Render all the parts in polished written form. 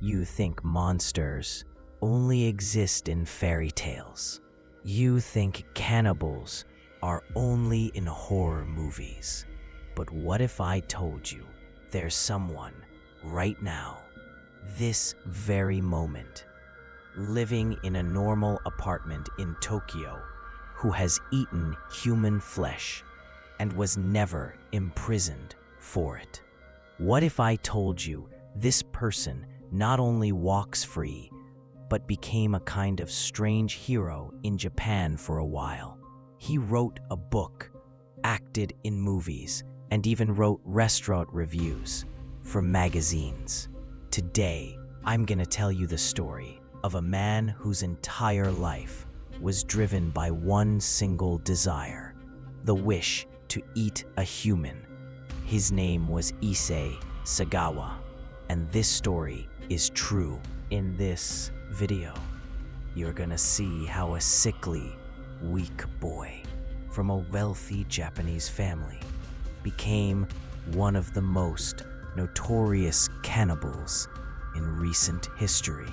You think monsters only exist in fairy tales. You think cannibals are only in horror movies. But what if I told you there's someone right now, this very moment, living in a normal apartment in Tokyo who has eaten human flesh and was never imprisoned for it? What if I told you this person not only walks free, but became a kind of strange hero in Japan for a while? He wrote a book, acted in movies, and even wrote restaurant reviews for magazines. Today, I'm gonna tell you the story of a man whose entire life was driven by one single desire, the wish to eat a human. His name was Issei Sagawa, and this story is true. In this video, you're gonna see how a sickly, weak boy from a wealthy Japanese family became one of the most notorious cannibals in recent history.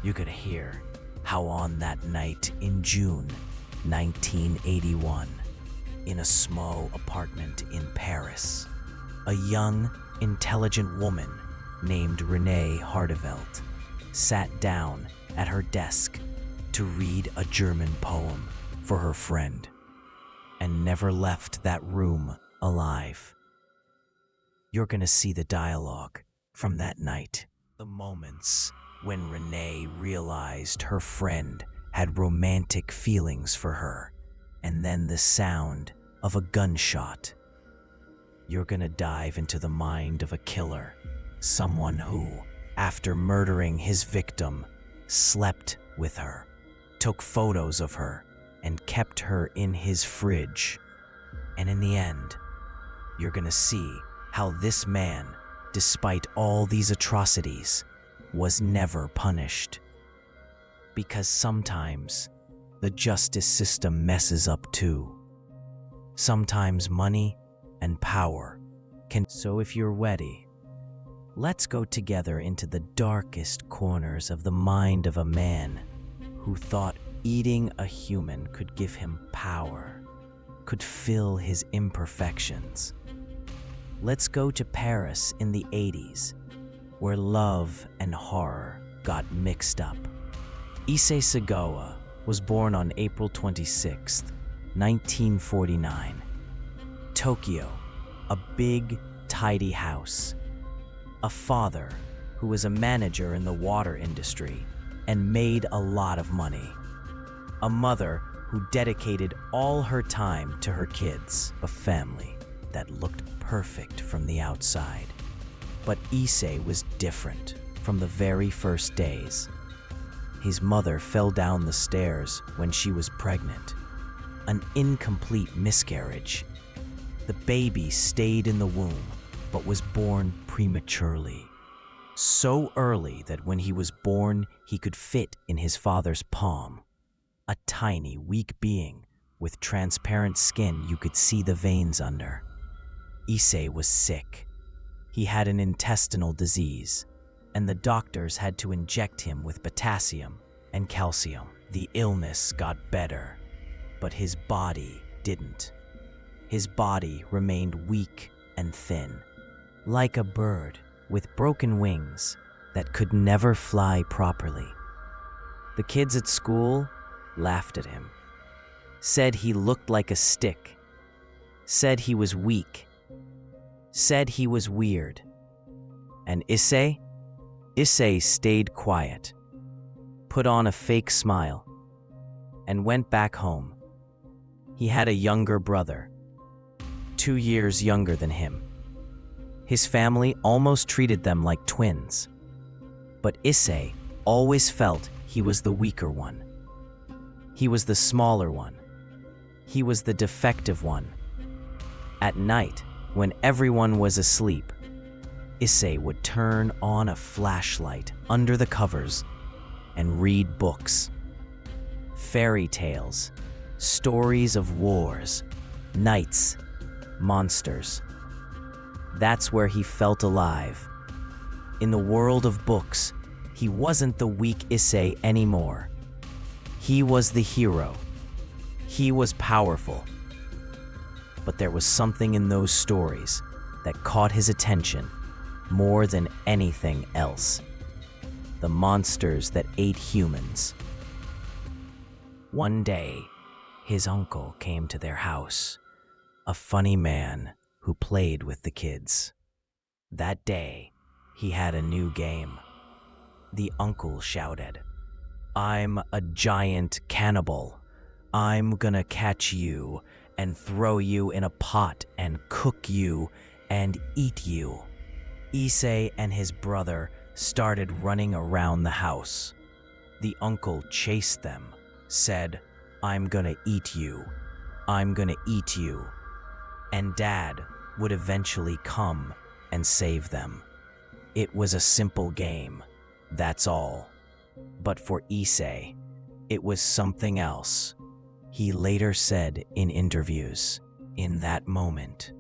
You're gonna hear how on that night in June 1981, in a small apartment in Paris, a young, intelligent woman named Renee Hardevelt sat down at her desk to read a German poem for her friend and never left that room alive. You're gonna see the dialogue from that night, the moments when Renee realized her friend had romantic feelings for her, and then the sound of a gunshot. You're gonna dive into the mind of a killer, someone who, after murdering his victim, slept with her, took photos of her, and kept her in his fridge. And in the end, you're gonna see how this man, despite all these atrocities, was never punished. Because sometimes the justice system messes up too. Sometimes money and power can. So if you're ready, let's go together into the darkest corners of the mind of a man who thought eating a human could give him power, could fill his imperfections. Let's go to Paris in the 80s, where love and horror got mixed up. Issei Sagawa was born on April 26, 1949. Tokyo, a big, tidy house. A father who was a manager in the water industry and made a lot of money. A mother who dedicated all her time to her kids. A family that looked perfect from the outside. But Issei was different from the very first days. His mother fell down the stairs when she was pregnant. An incomplete miscarriage. The baby stayed in the womb, but was born prematurely. So early that when he was born, he could fit in his father's palm. A tiny, weak being with transparent skin you could see the veins under. Issei was sick. He had an intestinal disease, and the doctors had to inject him with potassium and calcium. The illness got better, but his body didn't. His body remained weak and thin, like a bird with broken wings that could never fly properly. The kids at school laughed at him, said he looked like a stick, said he was weak, said he was weird. And Issei stayed quiet, put on a fake smile, and went back home. He had a younger brother, 2 years younger than him. His family almost treated them like twins, but Issei always felt he was the weaker one. He was the smaller one. He was the defective one. At night, when everyone was asleep, Issei would turn on a flashlight under the covers and read books. Fairy tales, stories of wars, knights, monsters. That's where he felt alive. In the world of books, he wasn't the weak Issei anymore. He was the hero. He was powerful. But there was something in those stories that caught his attention more than anything else. The monsters that ate humans. One day, his uncle came to their house, a funny man who played with the kids. That day, he had a new game. The uncle shouted, "I'm a giant cannibal. I'm gonna catch you and throw you in a pot and cook you and eat you." Issei and his brother started running around the house. The uncle chased them, said, "I'm gonna eat you. I'm gonna eat you." And Dad would eventually come and save them. It was a simple game, that's all. But for Issei, it was something else. He later said in interviews, "In that moment,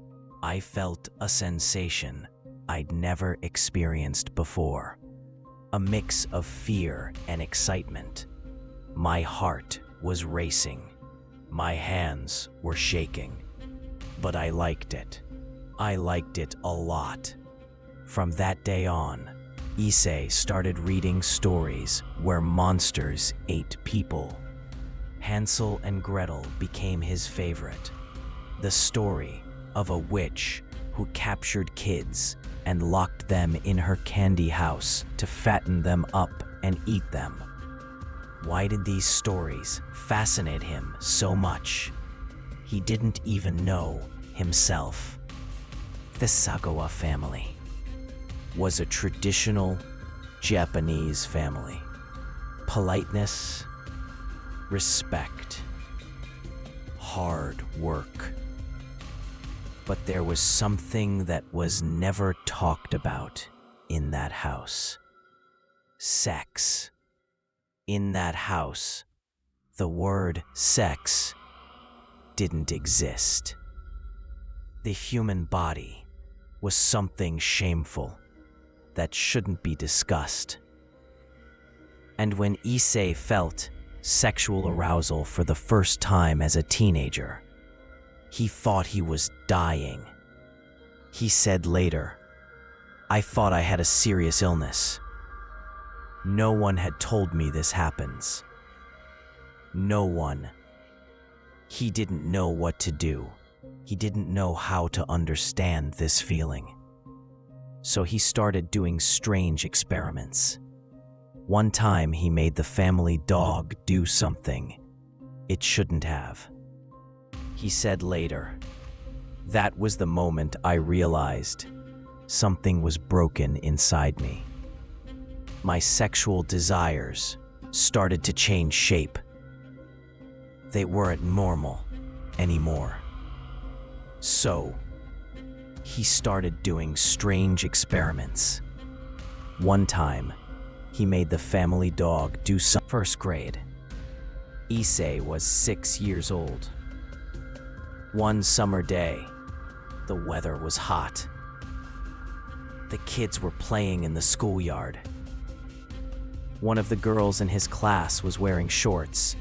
I felt a sensation I'd never experienced before. A mix of fear and excitement. My heart was racing. My hands were shaking. But I liked it. I liked it a lot." From that day on, Issei started reading stories where monsters ate people. Hansel and Gretel became his favorite. The story of a witch who captured kids and locked them in her candy house to fatten them up and eat them. Why did these stories fascinate him so much? He didn't even know himself. The Sagawa family was a traditional Japanese family. Politeness, respect, hard work. But there was something that was never talked about in that house. Sex. In that house, the word sex didn't exist. The human body was something shameful that shouldn't be discussed. And when Issei felt sexual arousal for the first time as a teenager, he thought he was dying. He said later, "I thought I had a serious illness. No one had told me this happens. No one." He didn't know what to do. He didn't know how to understand this feeling. So he started doing strange experiments. One time he made the family dog do something it shouldn't have. He said later, "That was the moment I realized something was broken inside me. My sexual desires started to change shape. They weren't normal anymore." So, he started doing strange experiments. One time, he made the family dog do some first grade. Issei was 6 years old. One summer day, the weather was hot. The kids were playing in the schoolyard. One of the girls in his class was wearing shorts.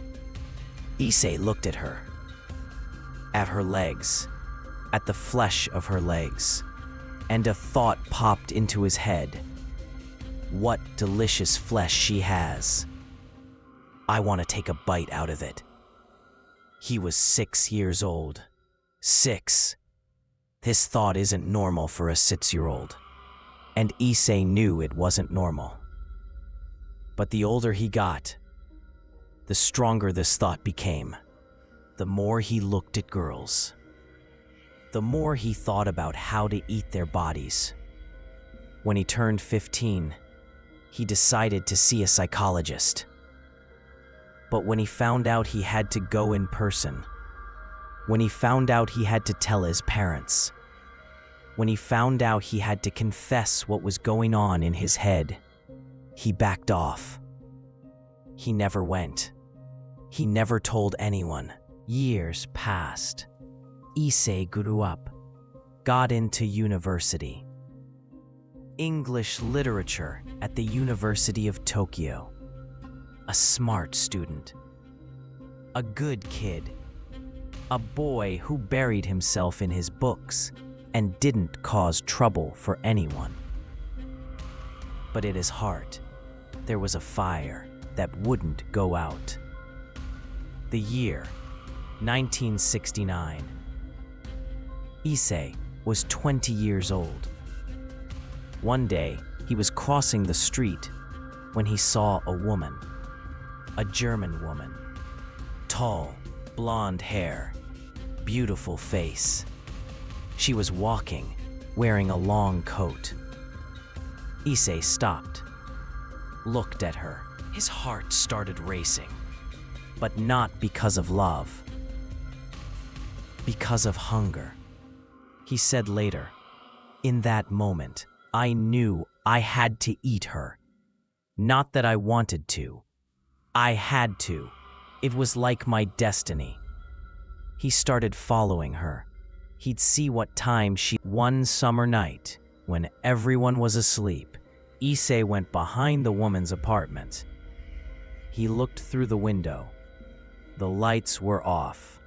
Issei looked at her legs, at the flesh of her legs, and a thought popped into his head. What delicious flesh she has. I want to take a bite out of it. He was 6 years old. 6. This thought isn't normal for a 6-year-old. And Issei knew it wasn't normal. But the older he got, the stronger this thought became. The more he looked at girls, the more he thought about how to eat their bodies. When he turned 15, he decided to see a psychologist. But when he found out he had to go in person, when he found out he had to tell his parents, when he found out he had to confess what was going on in his head, he backed off. He never went. He never told anyone. Years passed. Issei grew up, got into university. English literature at the University of Tokyo. A smart student. A good kid. A boy who buried himself in his books and didn't cause trouble for anyone. But at his heart, there was a fire that wouldn't go out. The year, 1969. Issei was 20 years old. One day, he was crossing the street when he saw a woman, a German woman. Tall, blonde hair, beautiful face. She was walking, wearing a long coat. Issei stopped, looked at her. His heart started racing, but not because of love, because of hunger. He said later, "In that moment, I knew I had to eat her. Not that I wanted to. I had to. It was like my destiny." He started following her. He'd see what time she... One summer night, when everyone was asleep, Issei went behind the woman's apartment. He looked through the window. The lights were off.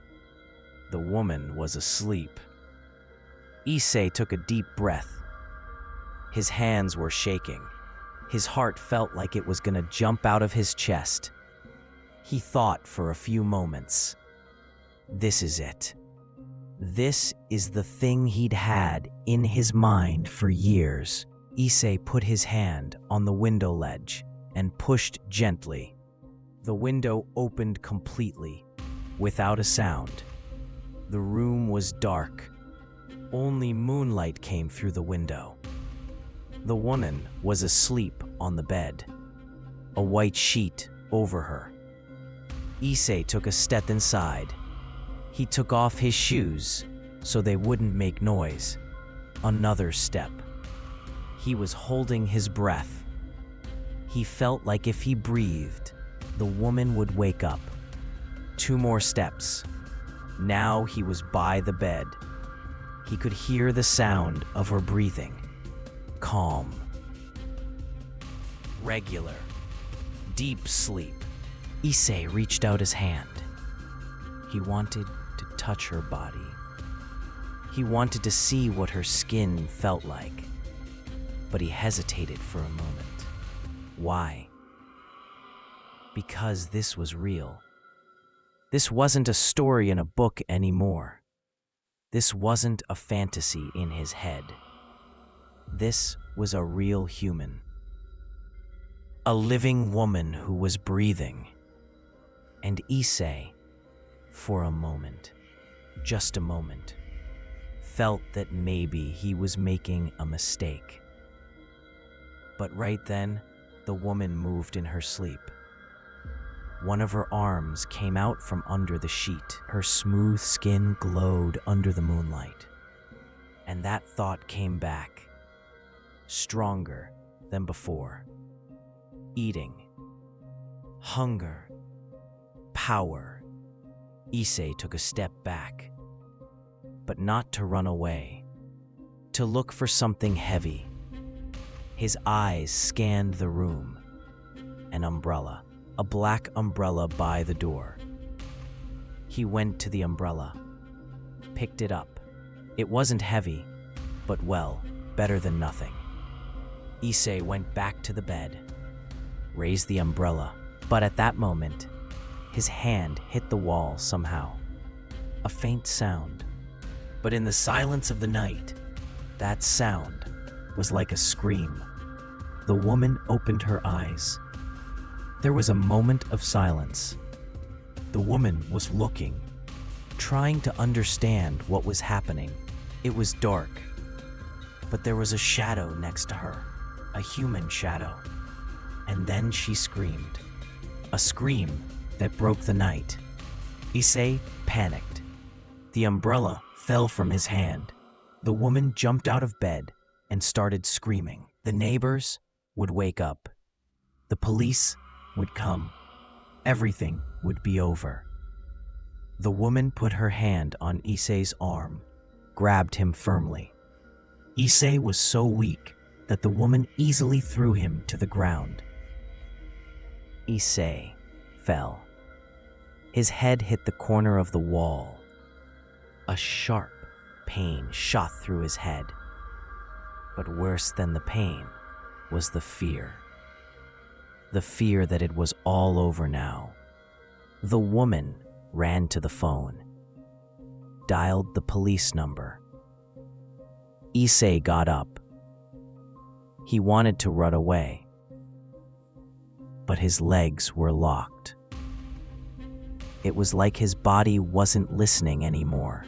The woman was asleep. Issei took a deep breath. His hands were shaking. His heart felt like it was gonna jump out of his chest. He thought for a few moments. This is it. This is the thing he'd had in his mind for years. Issei put his hand on the window ledge and pushed gently. The window opened completely, without a sound. The room was dark. Only moonlight came through the window. The woman was asleep on the bed, a white sheet over her. Issei took a step inside. He took off his shoes so they wouldn't make noise. Another step. He was holding his breath. He felt like if he breathed, the woman would wake up. 2 more steps. Now he was by the bed. He could hear the sound of her breathing. Calm. Regular. Deep sleep. Issei reached out his hand. He wanted to touch her body. He wanted to see what her skin felt like. But he hesitated for a moment. Why? Because this was real. This wasn't a story in a book anymore. This wasn't a fantasy in his head. This was a real human. A living woman who was breathing. And Issei, for a moment, just a moment, felt that maybe he was making a mistake. But right then, the woman moved in her sleep. One of her arms came out from under the sheet. Her smooth skin glowed under the moonlight. And that thought came back, stronger than before. Eating. Hunger. Power. Issei took a step back, but not to run away, to look for something heavy. His eyes scanned the room. An umbrella, a black umbrella by the door. He went to the umbrella, picked it up. It wasn't heavy, but well, better than nothing. Issei went back to the bed, raised the umbrella, but at that moment, his hand hit the wall somehow. A faint sound. But in the silence of the night, that sound was like a scream. The woman opened her eyes. There was a moment of silence. The woman was looking, trying to understand what was happening. It was dark, but there was a shadow next to her, a human shadow. And then she screamed. A scream that broke the night. Issei panicked. The umbrella fell from his hand. The woman jumped out of bed and started screaming. The neighbors would wake up. The police would come. Everything would be over. The woman put her hand on Issei's arm, grabbed him firmly. Issei was so weak, that the woman easily threw him to the ground. Issei fell. His head hit the corner of the wall. A sharp pain shot through his head. But worse than the pain was the fear. The fear that it was all over now. The woman ran to the phone, dialed the police number. Issei got up. He wanted to run away, but his legs were locked. It was like his body wasn't listening anymore.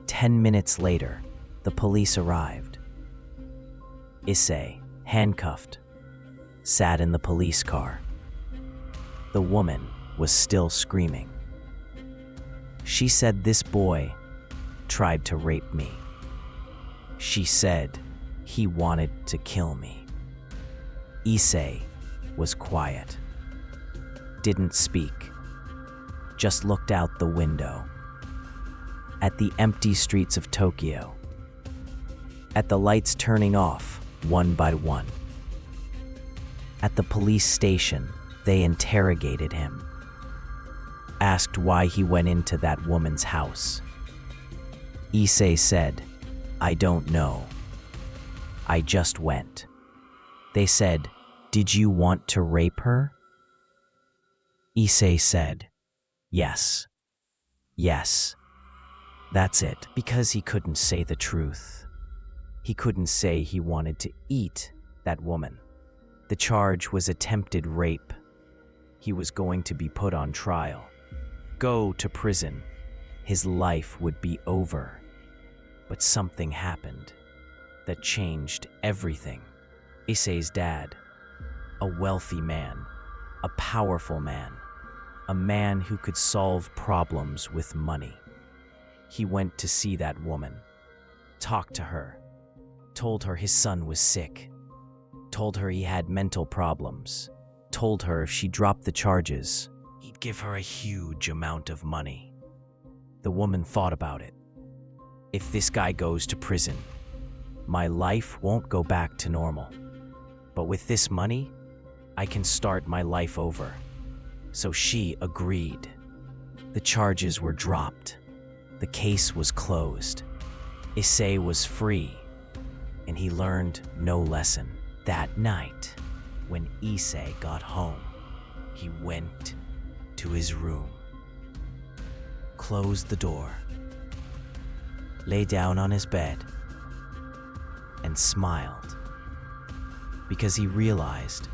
10 minutes later, the police arrived. Issei, handcuffed, sat in the police car. The woman was still screaming. She said this boy tried to rape me. She said he wanted to kill me. Issei was quiet, didn't speak, just looked out the window at the empty streets of Tokyo, at the lights turning off one by one. At the police station, they interrogated him, asked why he went into that woman's house. Issei said, "I don't know. I just went." They said, "Did you want to rape her?" Issei said, "Yes. Yes. That's it." Because he couldn't say the truth. He couldn't say he wanted to eat that woman. The charge was attempted rape. He was going to be put on trial, go to prison. His life would be over. But something happened that changed everything. Issei's dad, a wealthy man, a powerful man, a man who could solve problems with money. He went to see that woman, talked to her, told her his son was sick, told her he had mental problems, told her if she dropped the charges, he'd give her a huge amount of money. The woman thought about it. If this guy goes to prison, my life won't go back to normal. But with this money, I can start my life over. So she agreed. The charges were dropped. The case was closed. Issei was free, and he learned no lesson. That night, when Issei got home, he went to his room, closed the door, lay down on his bed, and smiled, because he realized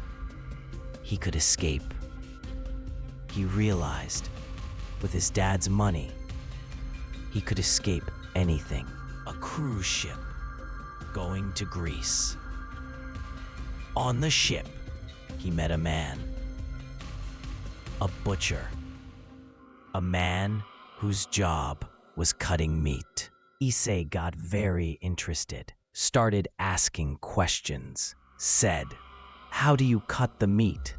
he could escape. He realized with his dad's money, he could escape anything. A cruise ship going to Greece. On the ship, he met a man, a butcher, a man whose job was cutting meat. Issei got very interested, started asking questions, said, "How do you cut the meat?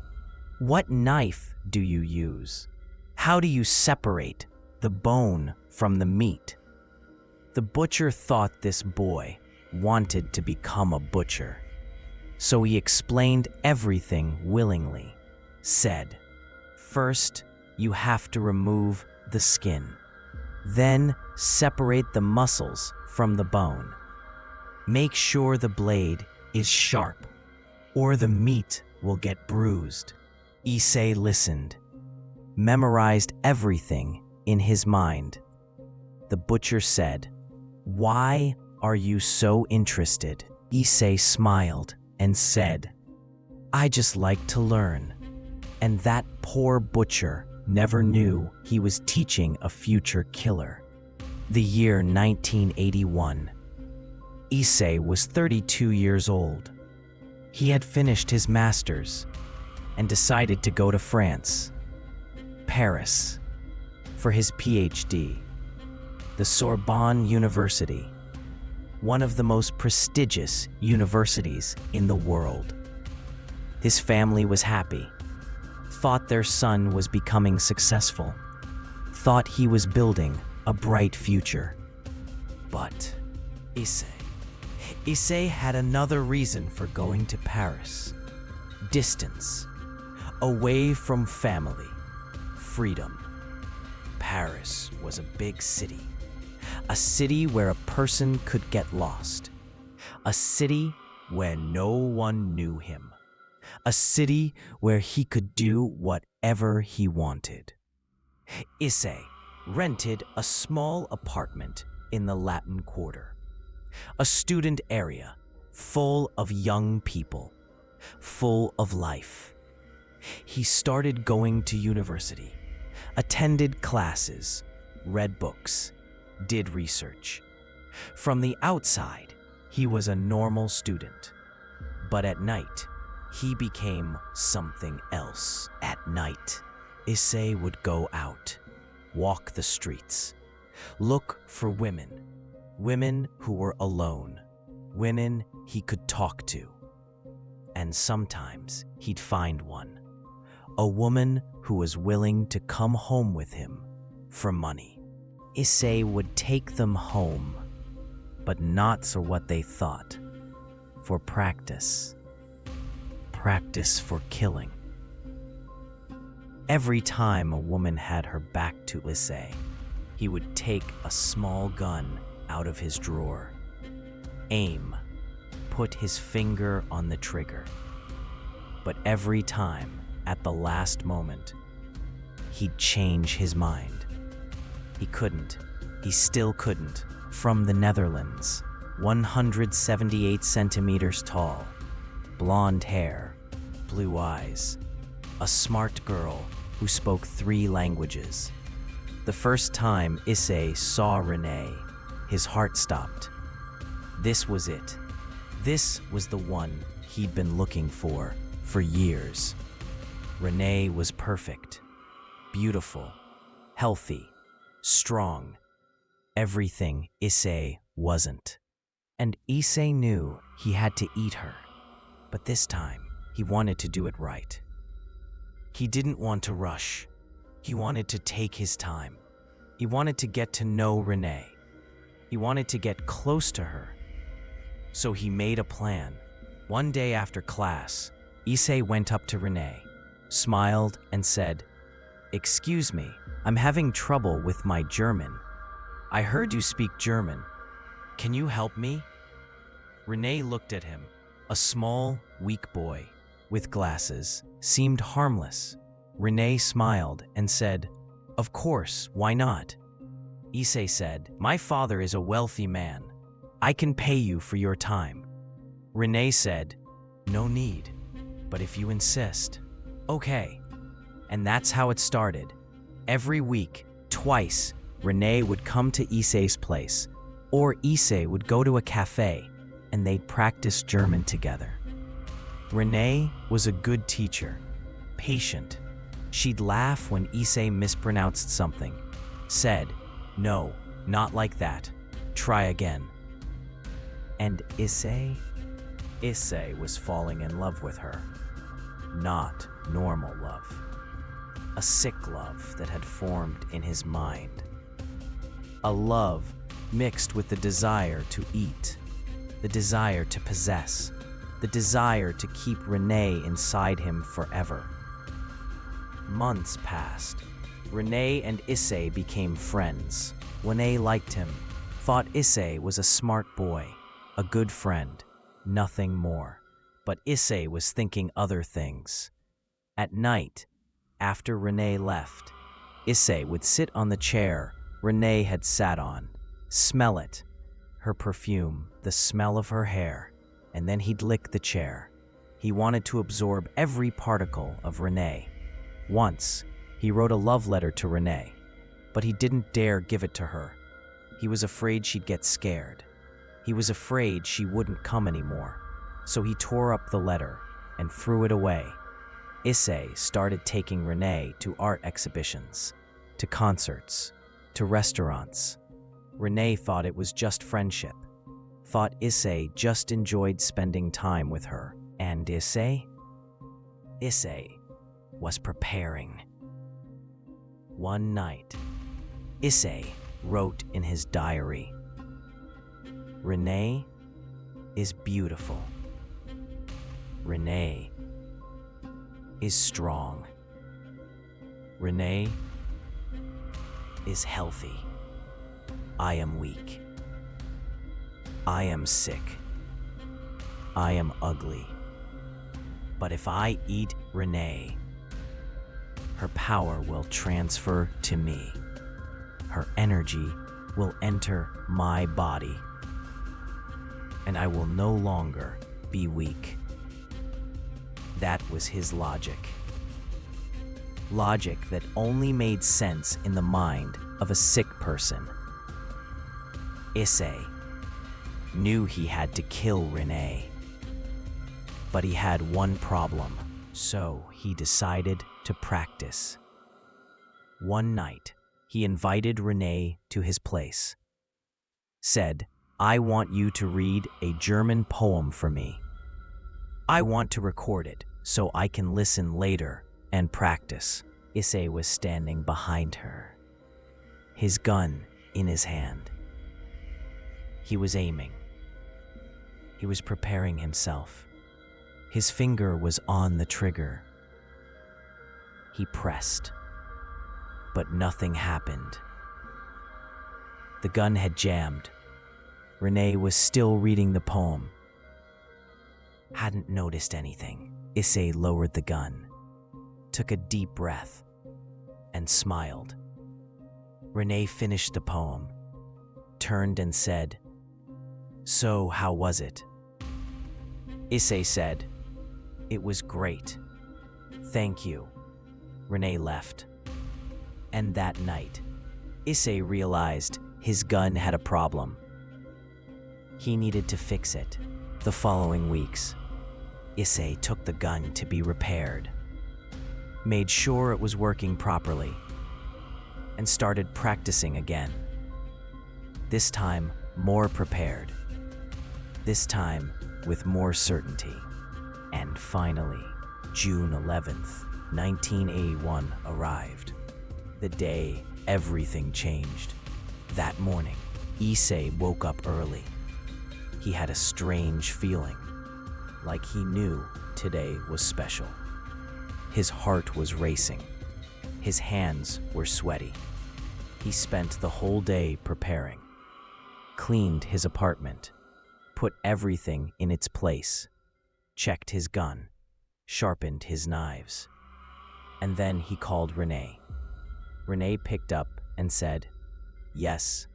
What knife do you use? How do you separate the bone from the meat?" The butcher thought this boy wanted to become a butcher, so he explained everything willingly, said, "First, you have to remove the skin. Then separate the muscles from the bone. Make sure the blade is sharp, or the meat will get bruised." Issei listened, memorized everything in his mind. The butcher said, "Why are you so interested?" Issei smiled and said, "I just like to learn." And that poor butcher never knew he was teaching a future killer. The year 1981. Issei was 32 years old. He had finished his master's and decided to go to France, Paris, for his PhD. The Sorbonne University, one of the most prestigious universities in the world. His family was happy, thought their son was becoming successful, thought he was building a bright future. But Issei, Issei had another reason for going to Paris. Distance. Away from family. Freedom. Paris was a big city. A city where a person could get lost. A city where no one knew him. A city where he could do whatever he wanted. Issei rented a small apartment in the Latin Quarter. A student area full of young people, full of life. He started going to university, attended classes, read books, did research. From the outside, he was a normal student. But at night, he became something else. At night, Issei would go out, walk the streets, look for women who were alone, women he could talk to. And sometimes he'd find one, a woman who was willing to come home with him for money. Issei would take them home, but not for what they thought, for practice. Practice for killing. Every time a woman had her back to Issei, he would take a small gun out of his drawer, aim, put his finger on the trigger. But every time, at the last moment, he'd change his mind. He still couldn't. From the Netherlands, 178 centimeters tall, blonde hair, blue eyes, a smart girl who spoke 3 languages. The first time Issei saw Renee, his heart stopped. This was it. This was the one he'd been looking for years. Renee was perfect, beautiful, healthy, strong. Everything Issei wasn't. And Issei knew he had to eat her. But this time, he wanted to do it right. He didn't want to rush. He wanted to take his time. He wanted to get to know Renee. He wanted to get close to her. So he made a plan. One day after class, Issei went up to Renee, smiled, and said, "Excuse me, I'm having trouble with my German. I heard you speak German. Can you help me?" Renee looked at him. A small, weak boy, with glasses, seemed harmless. Renee smiled and said, "Of course, why not?" Issei said, "My father is a wealthy man. I can pay you for your time." Renee said, "No need, but if you insist, okay." And that's how it started. Every week, twice, Renee would come to Issei's place, or Issei would go to a cafe, and they'd practice German together. Renee was a good teacher, patient. She'd laugh when Issei mispronounced something, said, "No, not like that. Try again." And Issei was falling in love with her. Not normal love. A sick love that had formed in his mind. A love mixed with the desire to eat, the desire to possess, the desire to keep Renee inside him forever. Months passed. Renee and Issei became friends. Renee liked him, thought Issei was a smart boy, a good friend, nothing more. But Issei was thinking other things. At night, after Renee left, Issei would sit on the chair Renee had sat on, smell it, her perfume, the smell of her hair, and then he'd lick the chair. He wanted to absorb every particle of Renee. Once, he wrote a love letter to Renee, but he didn't dare give it to her. He was afraid she'd get scared. He was afraid she wouldn't come anymore, so he tore up the letter and threw it away. Issei started taking Renee to art exhibitions, to concerts, to restaurants. Renee thought it was just friendship, thought Issei just enjoyed spending time with her. And Issei was preparing. One night, Issei wrote in his diary, "Renee, is beautiful. Renee is strong. Renee is healthy. I am weak. I am sick. I am ugly. But if I eat Renee, her power will transfer to me. Her energy will enter my body, and I will no longer be weak. That was his logic. Logic that only made sense in the mind of a sick person. Issei knew he had to kill Renee, but he had one problem, so he decided to practice. One night, he invited Renee to his place. Said, "I want you to read a German poem for me. I want to record it so I can listen later and practice." Issei was standing behind her, his gun in his hand. He was aiming. He was preparing himself. His finger was on the trigger. He pressed, but nothing happened. The gun had jammed. Renee was still reading the poem. Hadn't noticed anything. Issei lowered the gun, took a deep breath, and smiled. Renee finished the poem, turned and said, "So, how was it?" Issei said, "It was great. Thank you." Renee left. And that night, Issei realized his gun had a problem. He needed to fix it. The following weeks, Issei took the gun to be repaired, made sure it was working properly, and started practicing again. This time, more prepared. This time, with more certainty. And finally, June 11th, 1981 arrived. The day everything changed. That morning, Issei woke up early. He had a strange feeling, like he knew today was special. His heart was racing. His hands were sweaty. He spent the whole day preparing, cleaned his apartment, put everything in its place, checked his gun, sharpened his knives. And then he called Renee. Renee picked up and said, "Yes."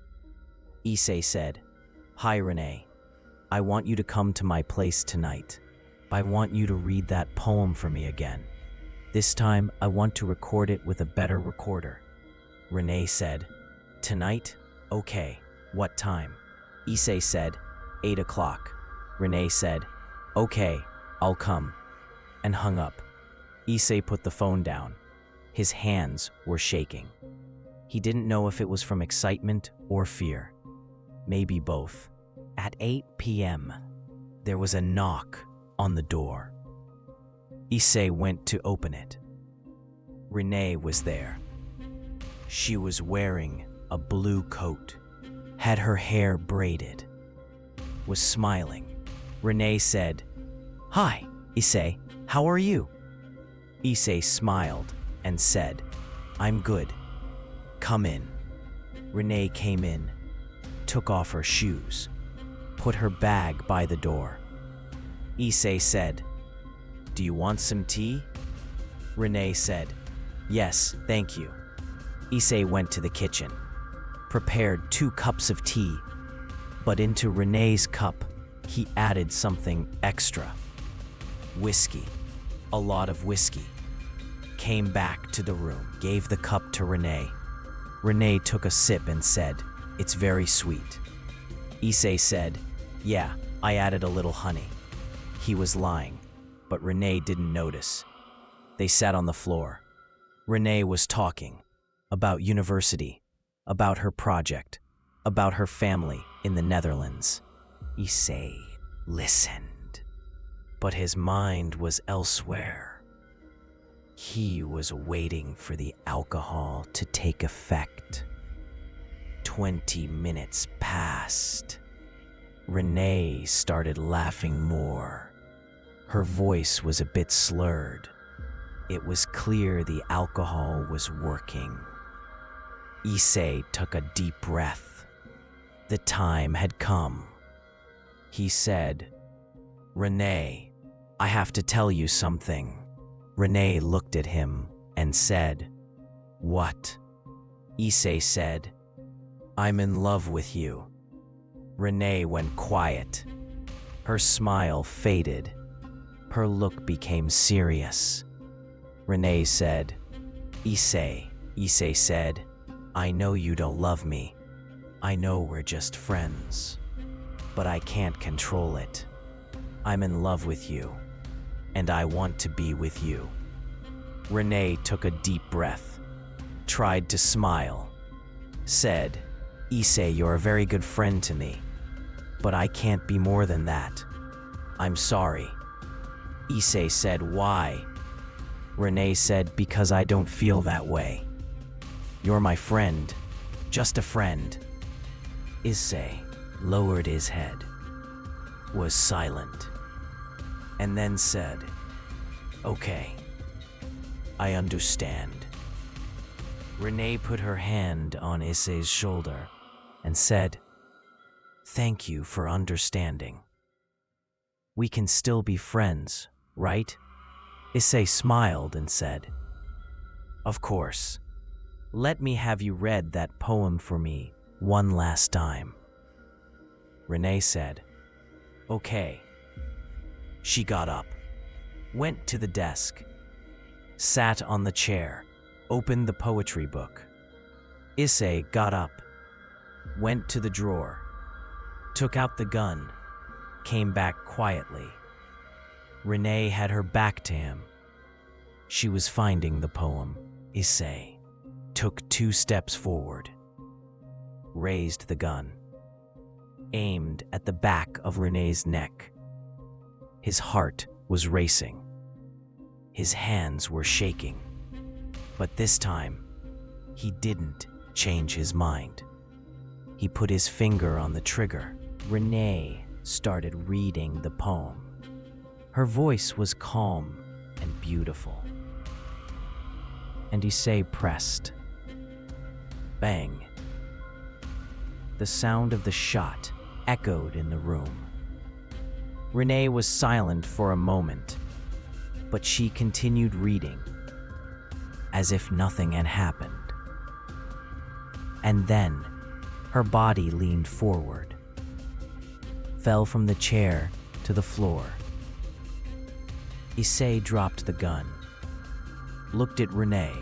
Issei said, "Hi, Renee. I want you to come to my place tonight. I want you to read that poem for me again. This time, I want to record it with a better recorder." Renee said, "Tonight? Okay. What time?" Issei said, 8 o'clock. Renee said, "Okay, I'll come," and hung up. Issei put the phone down. His hands were shaking. He didn't know if it was from excitement or fear. Maybe both. At 8 p.m., there was a knock on the door. Issei went to open it. Renee was there. She was wearing a blue coat, had her hair braided, was smiling. Renee said, "Hi, Issei, how are you?" Issei smiled and said, "I'm good. Come in." Renee came in, took off her shoes, put her bag by the door. Issei said, "Do you want some tea?" Renee said, "Yes, thank you." Issei went to the kitchen, prepared 2 cups of tea, but into Renee's cup, he added something extra. Whiskey, a lot of whiskey. Came back to the room, gave the cup to Renee. Renee took a sip and said, "It's very sweet." Issei said, "Yeah, I added a little honey." He was lying, but Renee didn't notice. They sat on the floor. Renee was talking about university, about her project, about her family in the Netherlands. Issei listened, but his mind was elsewhere. He was waiting for the alcohol to take effect. 20 minutes passed. Renee started laughing more. Her voice was a bit slurred. It was clear the alcohol was working. Issei took a deep breath. The time had come. He said, "Renee, I have to tell you something." Renee looked at him and said, "What?" Issei said, "I'm in love with you." Renee went quiet. Her smile faded. Her look became serious. Renee said, "Issei." Issei said, "I know you don't love me. I know we're just friends. But I can't control it. I'm in love with you, and I want to be with you." Renee took a deep breath, tried to smile, said, "Issei, you're a very good friend to me, but I can't be more than that. I'm sorry." Issei said, "Why?" Renee said, "Because I don't feel that way. You're my friend, just a friend." Issei lowered his head, was silent, and then said, "Okay, I understand." Renee put her hand on Issei's shoulder and said, "Thank you for understanding. We can still be friends, right?" Issei smiled and said, "Of course. Let me have you read that poem for me one last time." Renee said, "Okay." She got up, went to the desk, sat on the chair, opened the poetry book. Issei got up, went to the drawer, took out the gun, came back quietly. Renee had her back to him. She was finding the poem. Issei took 2 steps forward, raised the gun, aimed at the back of Renee's neck. His heart was racing. His hands were shaking. But this time, he didn't change his mind. He put his finger on the trigger. Renee started reading the poem. Her voice was calm and beautiful. And Issei pressed. Bang. The sound of the shot echoed in the room. Renee was silent for a moment, but she continued reading, as if nothing had happened. And then, her body leaned forward, fell from the chair to the floor. Issei dropped the gun, looked at Renee.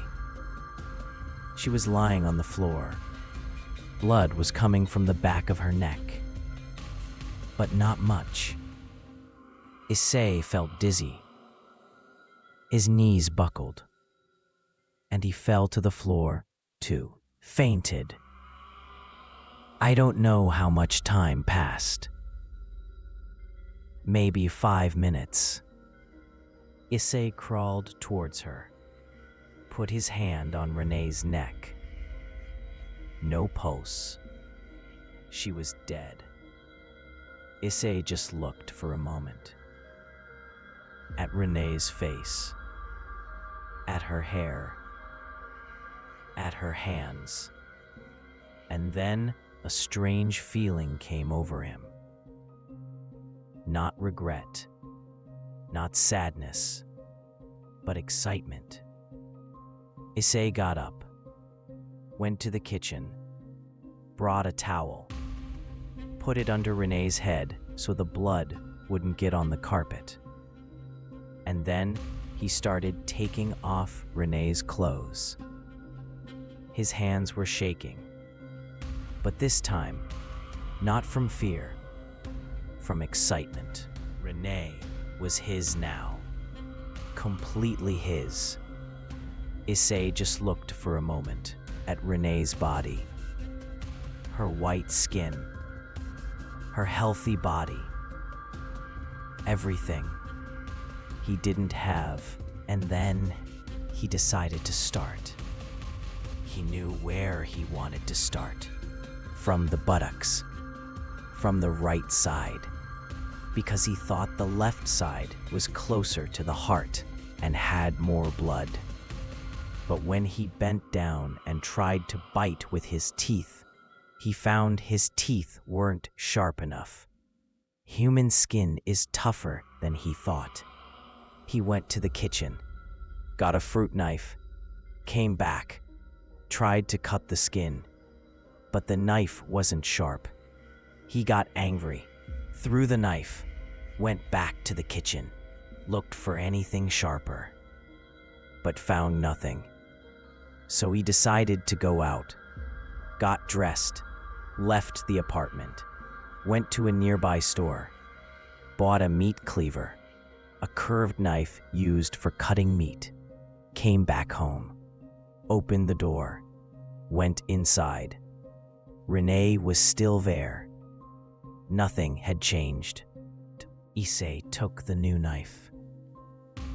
She was lying on the floor. Blood was coming from the back of her neck, but not much. Issei felt dizzy. His knees buckled, and he fell to the floor, too, fainted. I don't know how much time passed. Maybe 5 minutes. Issei crawled towards her, put his hand on Renee's neck. No pulse. She was dead. Issei just looked for a moment. At Renee's face. At her hair. At her hands. And then a strange feeling came over him. Not regret. Not sadness. But excitement. Issei got up, went to the kitchen, brought a towel, put it under Renee's head so the blood wouldn't get on the carpet. And then he started taking off Renee's clothes. His hands were shaking, but this time, not from fear, from excitement. Renee was his now, completely his. Issei just looked for a moment at Renee's body. Her white skin. Her healthy body. Everything he didn't have, and then he decided to start. He knew where he wanted to start. From the buttocks. from the right side because he thought the left side was closer to the heart and had more blood. But when he bent down and tried to bite with his teeth, he found his teeth weren't sharp enough. Human skin is tougher than he thought. He went to the kitchen, got a fruit knife, came back, tried to cut the skin, but the knife wasn't sharp. He got angry, threw the knife, went back to the kitchen, looked for anything sharper, but found nothing. So he decided to go out, got dressed, left the apartment, went to a nearby store, bought a meat cleaver, a curved knife used for cutting meat, came back home, opened the door, went inside. Renee was still there. Nothing had changed. Issei took the new knife.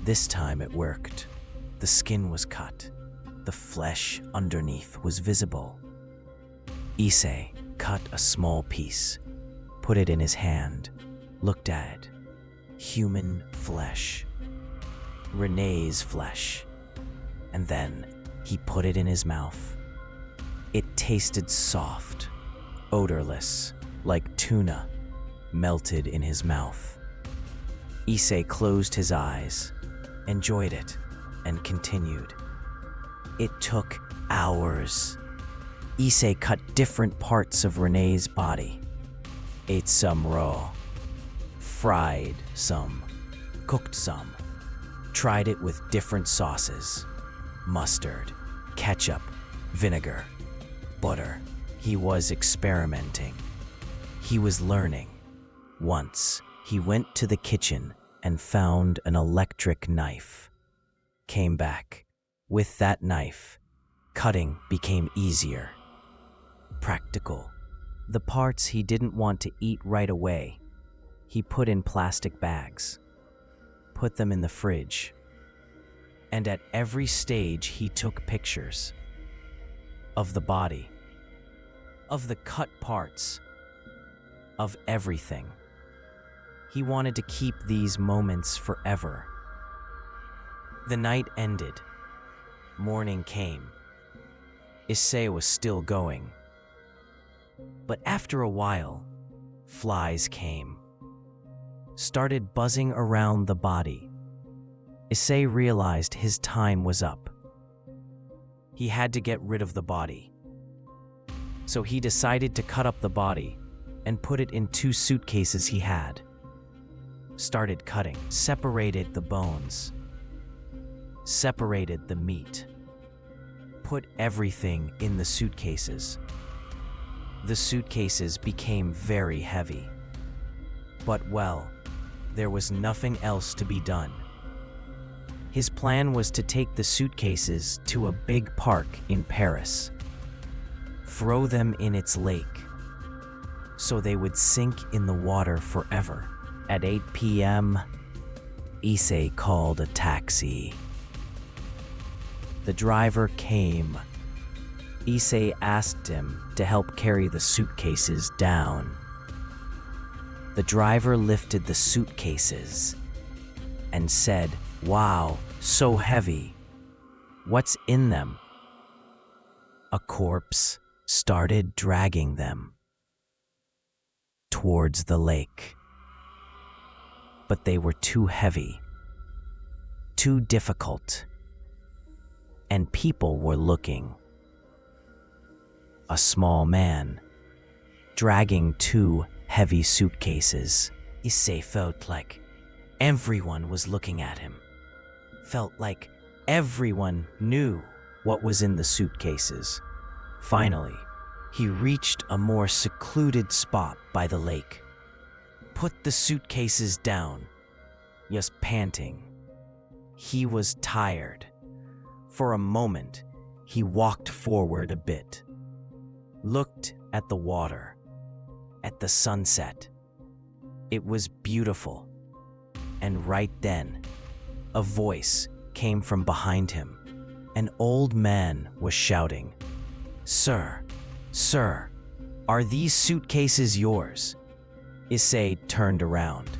This time it worked. The skin was cut. The flesh underneath was visible. Issei cut a small piece, put it in his hand, looked at it. Human flesh. Renee's flesh. And then he put it in his mouth. It tasted soft, odorless, like tuna, melted in his mouth. Issei closed his eyes, enjoyed it, and continued. It took hours. Issei cut different parts of Renee's body, ate some raw, fried some, cooked some, tried it with different sauces, mustard, ketchup, vinegar, butter. He was experimenting. He was learning. Once, he went to the kitchen and found an electric knife. Came back. With that knife, cutting became easier. Practical. The parts he didn't want to eat right away, he put in plastic bags, put them in the fridge, and at every stage he took pictures of the body, of the cut parts, of everything. He wanted to keep these moments forever. The night ended. Morning came. Issei was still going. But after a while, flies came. Started buzzing around the body. Issei realized his time was up. He had to get rid of the body. So he decided to cut up the body and put it in 2 suitcases he had. Started cutting, separated the bones, separated the meat, put everything in the suitcases. The suitcases became very heavy. But well, there was nothing else to be done. His plan was to take the suitcases to a big park in Paris, throw them in its lake, so they would sink in the water forever. At 8 p.m., Issei called a taxi. The driver came. Issei asked him to help carry the suitcases down. The driver lifted the suitcases and said, "Wow, so heavy. What's in them?" A corpse started dragging them towards the lake. But they were too heavy, too difficult, and people were looking. A small man dragging 2 heavy suitcases. Issei felt like everyone was looking at him. Felt like everyone knew what was in the suitcases. Finally, he reached a more secluded spot by the lake. Put the suitcases down, just panting. He was tired. For a moment, he walked forward a bit, looked at the water, at the sunset. It was beautiful. And right then, a voice came from behind him. An old man was shouting, "Sir, sir, are these suitcases yours? Issei turned around.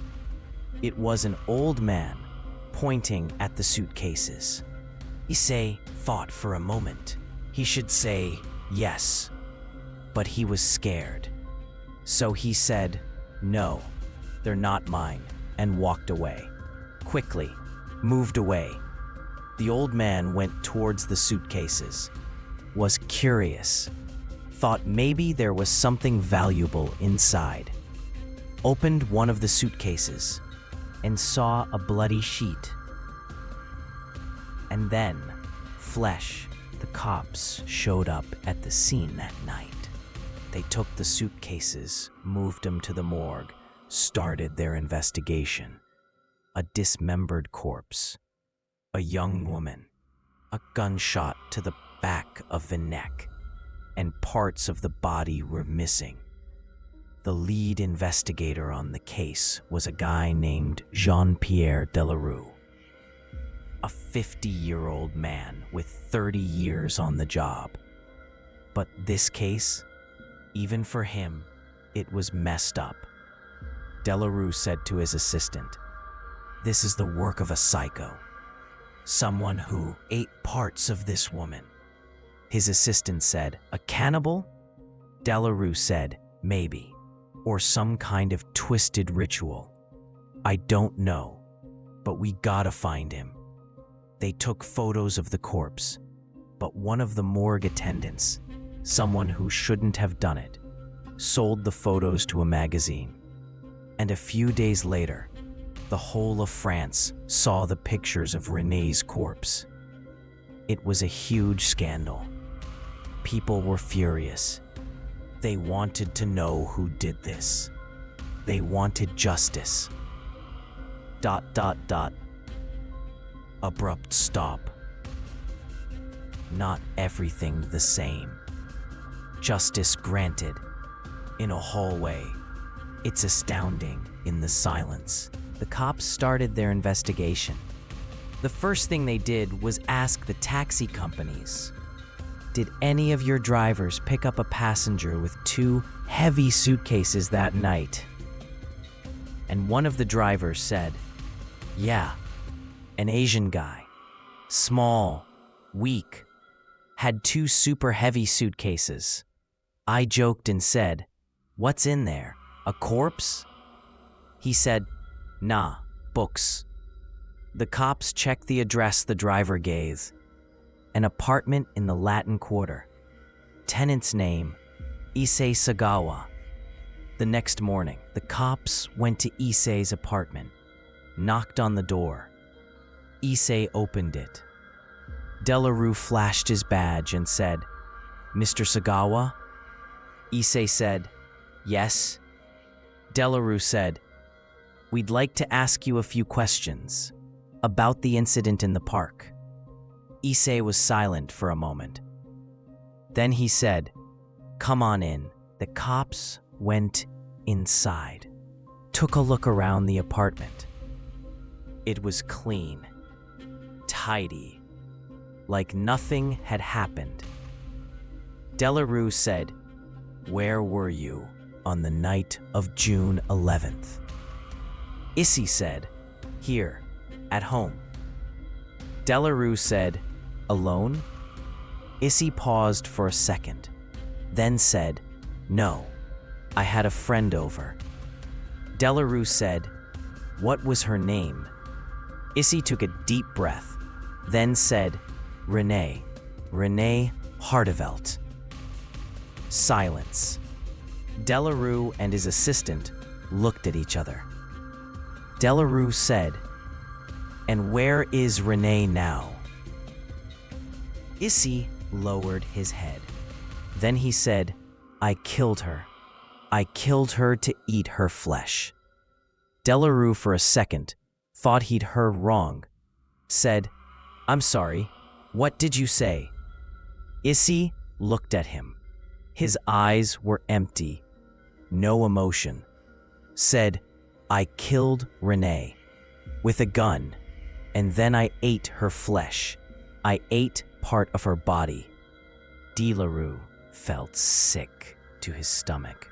It was an old man pointing at the suitcases. Issei thought for a moment he should say yes, but he was scared. So he said, "No, they're not mine," and walked away. Quickly, moved away. The old man went towards the suitcases, was curious, thought maybe there was something valuable inside. Opened one of the suitcases and saw a bloody sheet. And then, flesh. The cops showed up at the scene that night. They took the suitcases, moved them to the morgue, started their investigation. A dismembered corpse, a young woman, a gunshot to the back of the neck, and parts of the body were missing. The lead investigator on the case was a guy named Jean-Pierre Delarue, a 50-year-old man with 30 years on the job. But this case, even for him, it was messed up. Delarue said to his assistant, "This is the work of a psycho, someone who ate parts of this woman." His assistant said, "A cannibal?" Delarue said, "Maybe, or some kind of twisted ritual. I don't know, but we gotta find him." They took photos of the corpse, but one of the morgue attendants, someone who shouldn't have done it, sold the photos to a magazine. And a few days later, the whole of France saw the pictures of René's corpse. It was a huge scandal. People were furious. They wanted to know who did this. They wanted justice. ... Abrupt stop. Not everything the same. Justice granted. In a hallway. It's astounding in the silence. The cops started their investigation. The first thing they did was ask the taxi companies, "Did any of your drivers pick up a passenger with 2 heavy suitcases that night?" And one of the drivers said, "Yeah, an Asian guy, small, weak, had 2 super heavy suitcases." I joked and said, "What's in there? A corpse?" He said, "Nah, books." The cops checked the address the driver gave. An apartment in the Latin Quarter. Tenant's name, Issei Sagawa. The next morning, the cops went to Issei's apartment, knocked on the door. Issei opened it. Delarue flashed his badge and said, "Mr. Sagawa?" Issei said, "Yes." Delarue said, "We'd like to ask you a few questions about the incident in the park." Issei was silent for a moment. Then he said, "Come on in." The cops went inside, took a look around the apartment. It was clean, tidy, like nothing had happened. Delarue said, "Where were you on the night of June 11th?" Issei said, "Here, at home." Delarue said, "Alone?" Issei paused for a second, then said, "No, I had a friend over." Delarue said, "What was her name?" Issei took a deep breath, then said, "Renee Hardevelt." Silence. Delarue and his assistant looked at each other. Delarue said, "And where is Renee now?" Issei lowered his head. Then he said, "I killed her. I killed her to eat her flesh." Delarue for a second thought he'd heard wrong, said, "I'm sorry, what did you say?" Issei looked at him. His eyes were empty, no emotion. Said, "I killed Renee with a gun, and then I ate her flesh. I ate part of her body." Delarue felt sick to his stomach.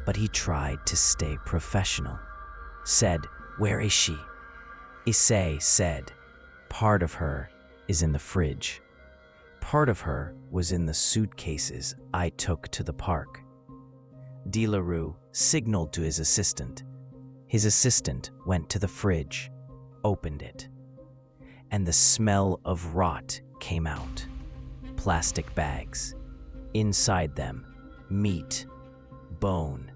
but he tried to stay professional. Said, "Where is she?" Issei said, "Part of her is in the fridge. Part of her was in the suitcases I took to the park." Deranged signaled to his assistant. His assistant went to the fridge, opened it, and the smell of rot came out. Plastic bags. Inside them, meat, bone,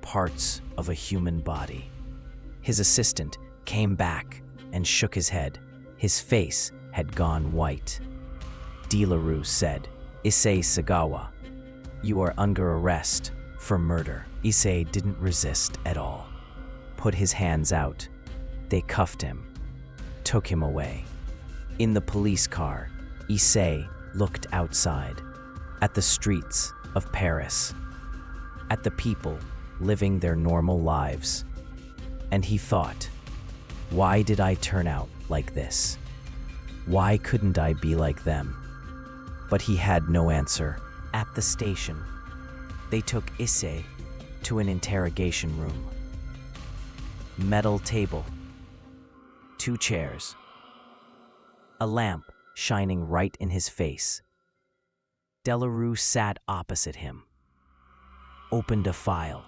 parts of a human body. His assistant came back and shook his head. His face had gone white. Deranged said, "Issei Sagawa, you are under arrest for murder." Issei didn't resist at all. Put his hands out. They cuffed him, took him away. In the police car, Issei looked outside, at the streets of Paris, at the people living their normal lives. And he thought, why did I turn out like this? Why couldn't I be like them? But he had no answer. At the station, they took Issei to an interrogation room. Metal table, 2 chairs, a lamp shining right in his face. Deranged sat opposite him, opened a file,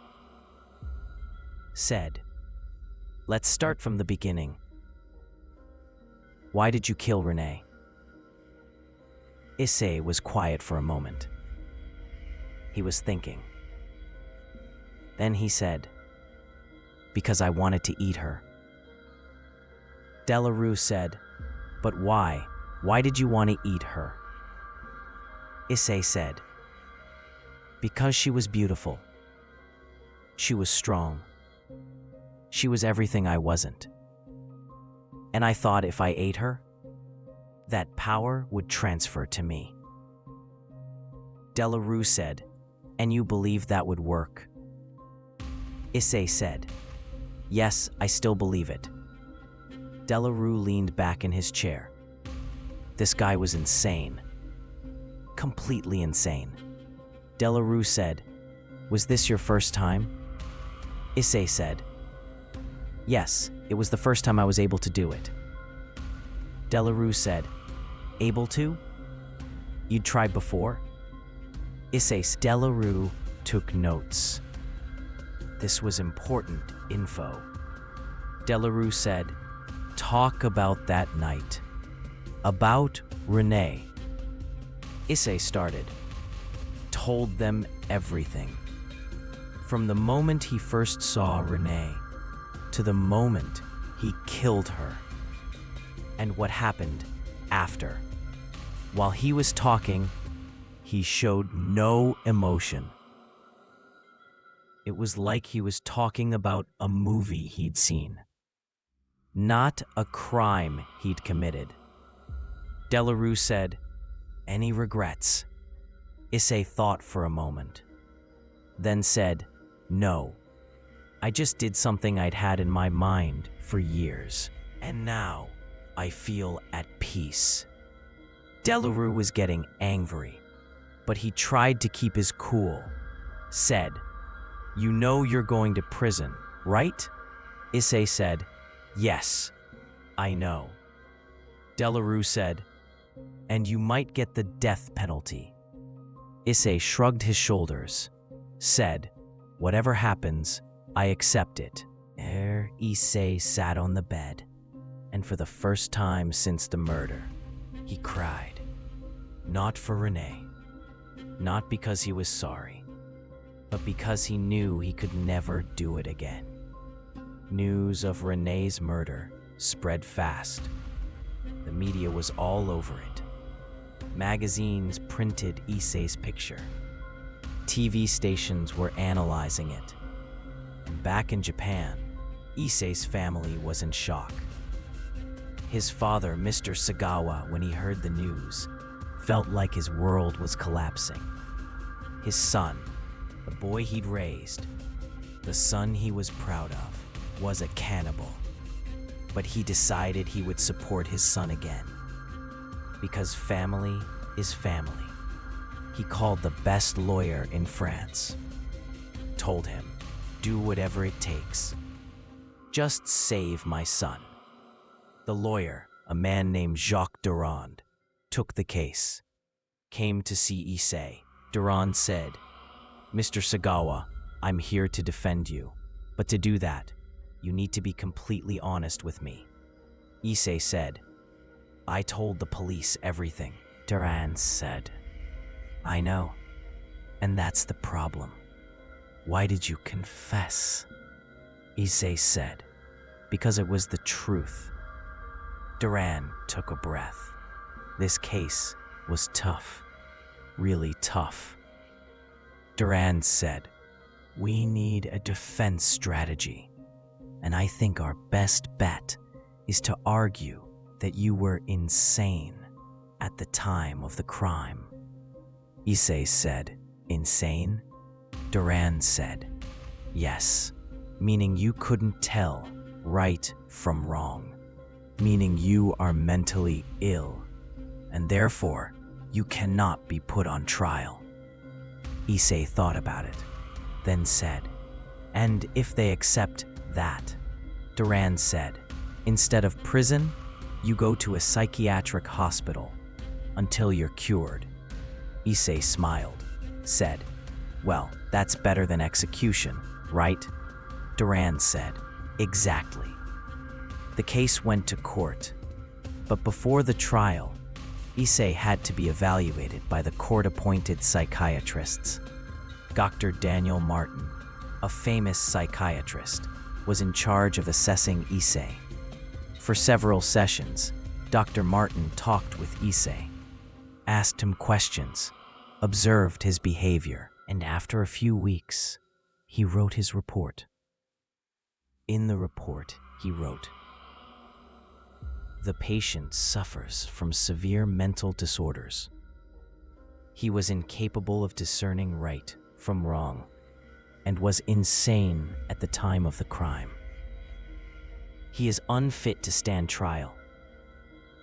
said, "Let's start from the beginning. Why did you kill Renee?" Issei was quiet for a moment. He was thinking. Then he said, "Because I wanted to eat her." Deranged said, "But why? Why did you want to eat her?" Issei said, "Because she was beautiful. She was strong. She was everything I wasn't. And I thought if I ate her, that power would transfer to me." Deranged said, "And you believe that would work?" Issei said, "Yes, I still believe it." Deranged leaned back in his chair. This guy was insane. Completely insane. Deranged said, "Was this your first time?" Issei said, "Yes, it was the first time I was able to do it." Deranged said, "Able to? You'd tried before?" Deranged took notes. This was important info. Deranged said, "Talk about that night. About Renee." Issei started. Told them everything. From the moment he first saw Renee, to the moment he killed her, and what happened after. While he was talking, he showed no emotion. It was like he was talking about a movie he'd seen, not a crime he'd committed. Deranged said, "Any regrets?" Issei thought for a moment, then said, "No. I just did something I'd had in my mind for years, and now I feel at peace." Deranged was getting angry, but he tried to keep his cool. Said, "You know you're going to prison, right?" Issei said, "Yes, I know." Deranged said, "And you might get the death penalty." Issei shrugged his shoulders, said, "Whatever happens, I accept it." Issei sat on the bed, and for the first time since the murder, he cried. Not for Renee, not because he was sorry, but because he knew he could never do it again. News of Renee's murder spread fast. The media was all over it. Magazines printed Issei's picture. TV stations were analyzing it. And back in Japan, Issei's family was in shock. His father, Mr. Sagawa, when he heard the news, felt like his world was collapsing. His son, the boy he'd raised, the son he was proud of, was a cannibal. But he decided he would support his son again. Because family is family. He called the best lawyer in France. Told him, do whatever it takes. Just save my son. The lawyer, a man named Jacques Deranged, took the case. Came to see Issei. Deranged said, "Mr. Sagawa, I'm here to defend you. But to do that, you need to be completely honest with me." Issei said, "I told the police everything." Deranged said, "I know. And that's the problem. Why did you confess?" Issei said, "Because it was the truth." Deranged took a breath. This case was tough, really tough. Deranged said, "We need a defense strategy, and I think our best bet is to argue that you were insane at the time of the crime." Issei said, "Insane?" Deranged said, "Yes, meaning you couldn't tell right from wrong, meaning you are mentally ill, and therefore you cannot be put on trial." Issei thought about it, then said, "And if they accept that?" Deranged said, "Instead of prison, you go to a psychiatric hospital until you're cured." Issei smiled, said, "Well, that's better than execution, right?" Deranged said, "Exactly." The case went to court, but before the trial, Issei had to be evaluated by the court-appointed psychiatrists. Dr. Daniel Martin, a famous psychiatrist, was in charge of assessing Issei. For several sessions, Dr. Martin talked with Issei, asked him questions, observed his behavior, and after a few weeks, he wrote his report. In the report, he wrote, "The patient suffers from severe mental disorders. He was incapable of discerning right from wrong and was insane at the time of the crime. He is unfit to stand trial."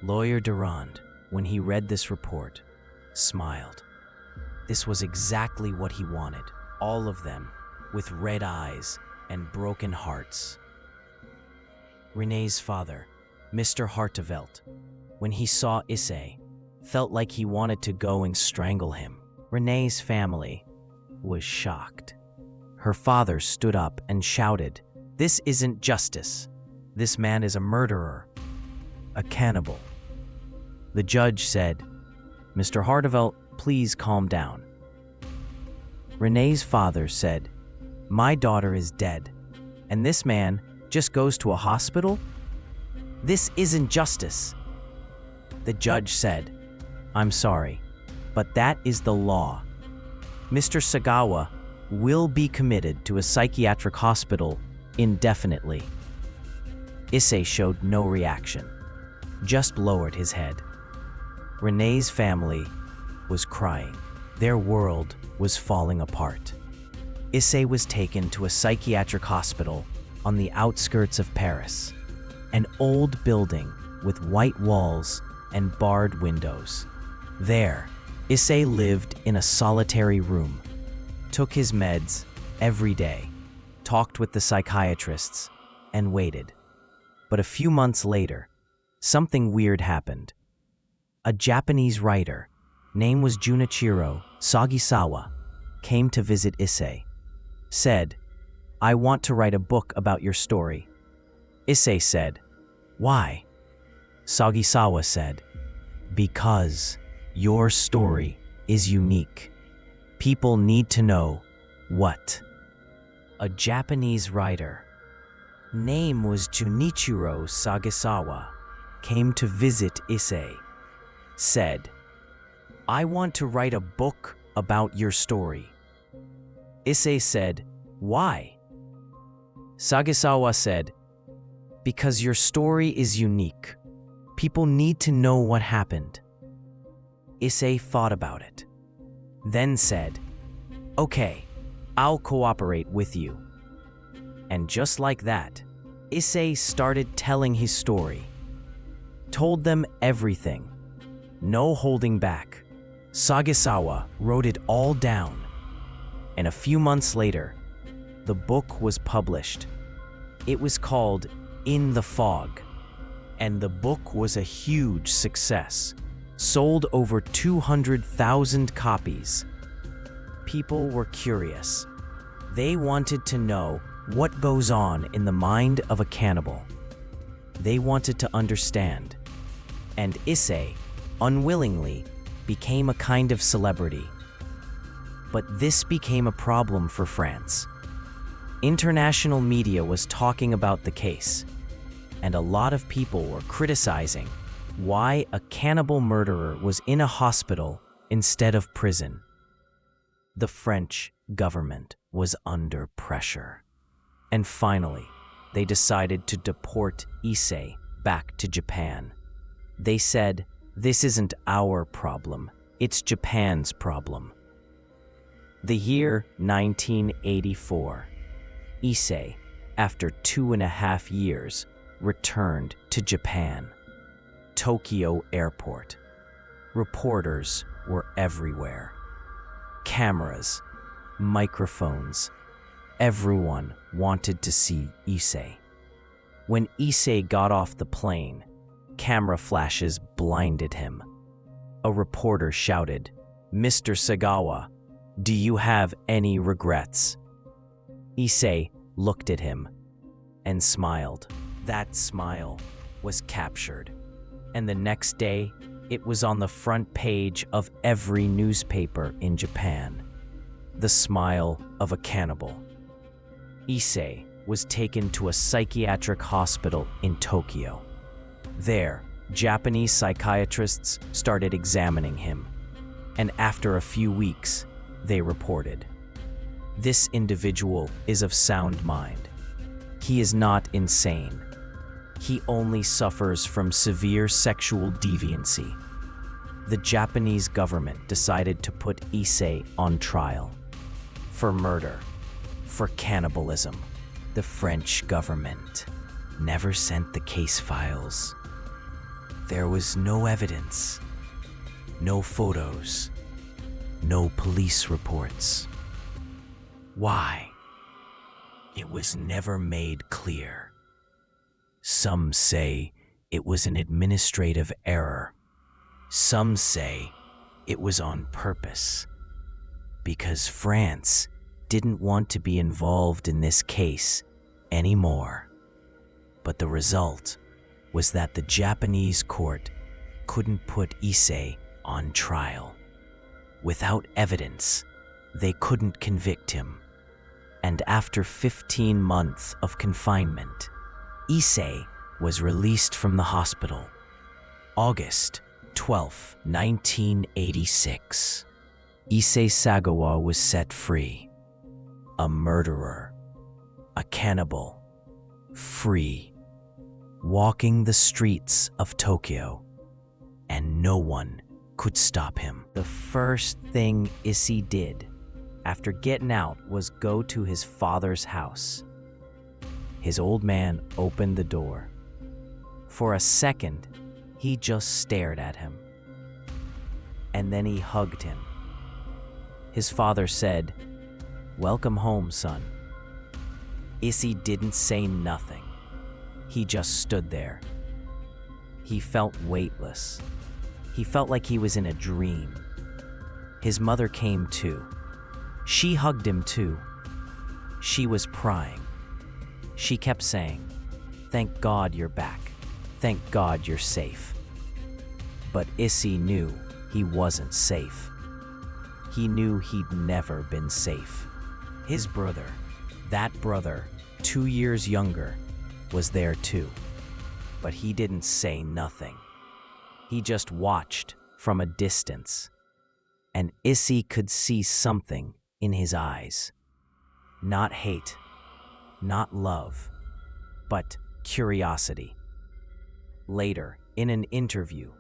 Lawyer Deranged, when he read this report, smiled. This was exactly what he wanted, all of them with red eyes and broken hearts. Renee's father, Mr. Hartevelt, when he saw Issei, felt like he wanted to go and strangle him. Renee's family was shocked. Her father stood up and shouted, "This isn't justice. This man is a murderer, a cannibal." The judge said, "Mr. Hartevelt, please calm down." Renee's father said, "My daughter is dead, and this man just goes to a hospital? This isn't justice." The judge said, "I'm sorry, but that is the law. Mr. Sagawa will be committed to a psychiatric hospital indefinitely." Issei showed no reaction, just lowered his head. Renee's family was crying. Their world was falling apart. Issei was taken to a psychiatric hospital on the outskirts of Paris, an old building with white walls and barred windows. There, Issei lived in a solitary room, took his meds every day, talked with the psychiatrists, and waited. But a few months later, something weird happened. A Japanese writer, name was Junichiro Sagisawa, came to visit Issei. Said, "I want to write a book about your story." Issei said, "Why?" Sagisawa said, "Because your story is unique. People need to know what." A Japanese writer, name was Junichiro Sagisawa, came to visit Issei. Said, "I want to write a book about your story." Issei said, "Why?" Sagisawa said, "Because your story is unique. People need to know what happened." Issei thought about it, then said, "Okay, I'll cooperate with you." And just like that, Issei started telling his story. Told them everything. No holding back. Sagisawa wrote it all down. And a few months later, the book was published. It was called In the Fog, and the book was a huge success, sold over 200,000 copies. People were curious. They wanted to know what goes on in the mind of a cannibal. They wanted to understand. And Issei, unwillingly, became a kind of celebrity. But this became a problem for France. International media was talking about the case, and a lot of people were criticizing why a cannibal murderer was in a hospital instead of prison. The French government was under pressure. And finally, they decided to deport Issei back to Japan. They said, "This isn't our problem, it's Japan's problem." The year 1984. Issei, after 2.5 years, returned to Japan. Tokyo Airport. Reporters were everywhere. Cameras, microphones. Everyone wanted to see Issei. When Issei got off the plane, camera flashes blinded him. A reporter shouted, "Mr. Sagawa, do you have any regrets?" Issei looked at him and smiled. That smile was captured, and the next day, it was on the front page of every newspaper in Japan. The smile of a cannibal. Issei was taken to a psychiatric hospital in Tokyo. There, Japanese psychiatrists started examining him, and after a few weeks, they reported, "This individual is of sound mind. He is not insane. He only suffers from severe sexual deviancy." The Japanese government decided to put Issei on trial for murder, for cannibalism. The French government never sent the case files. There was no evidence, no photos, no police reports. Why? It was never made clear. Some say it was an administrative error. Some say it was on purpose, because France didn't want to be involved in this case anymore. But the result was that the Japanese court couldn't put Issei on trial. Without evidence, they couldn't convict him. And after 15 months of confinement, Issei was released from the hospital. August 12, 1986. Issei Sagawa was set free. A murderer, a cannibal, free, walking the streets of Tokyo, and no one could stop him. The first thing Issei did after getting out was go to his father's house. His old man opened the door. For a second, he just stared at him. And then he hugged him. His father said, "Welcome home, son." Issei didn't say nothing. He just stood there. He felt weightless. He felt like he was in a dream. His mother came too. She hugged him too. She was crying. She kept saying, "Thank God you're back. Thank God you're safe." But Issei knew he wasn't safe. He knew he'd never been safe. His brother, that brother, 2 years younger, was there too. But he didn't say nothing. He just watched from a distance. And Issei could see something in his eyes. Not hate, not love, but curiosity. Later, in an interview,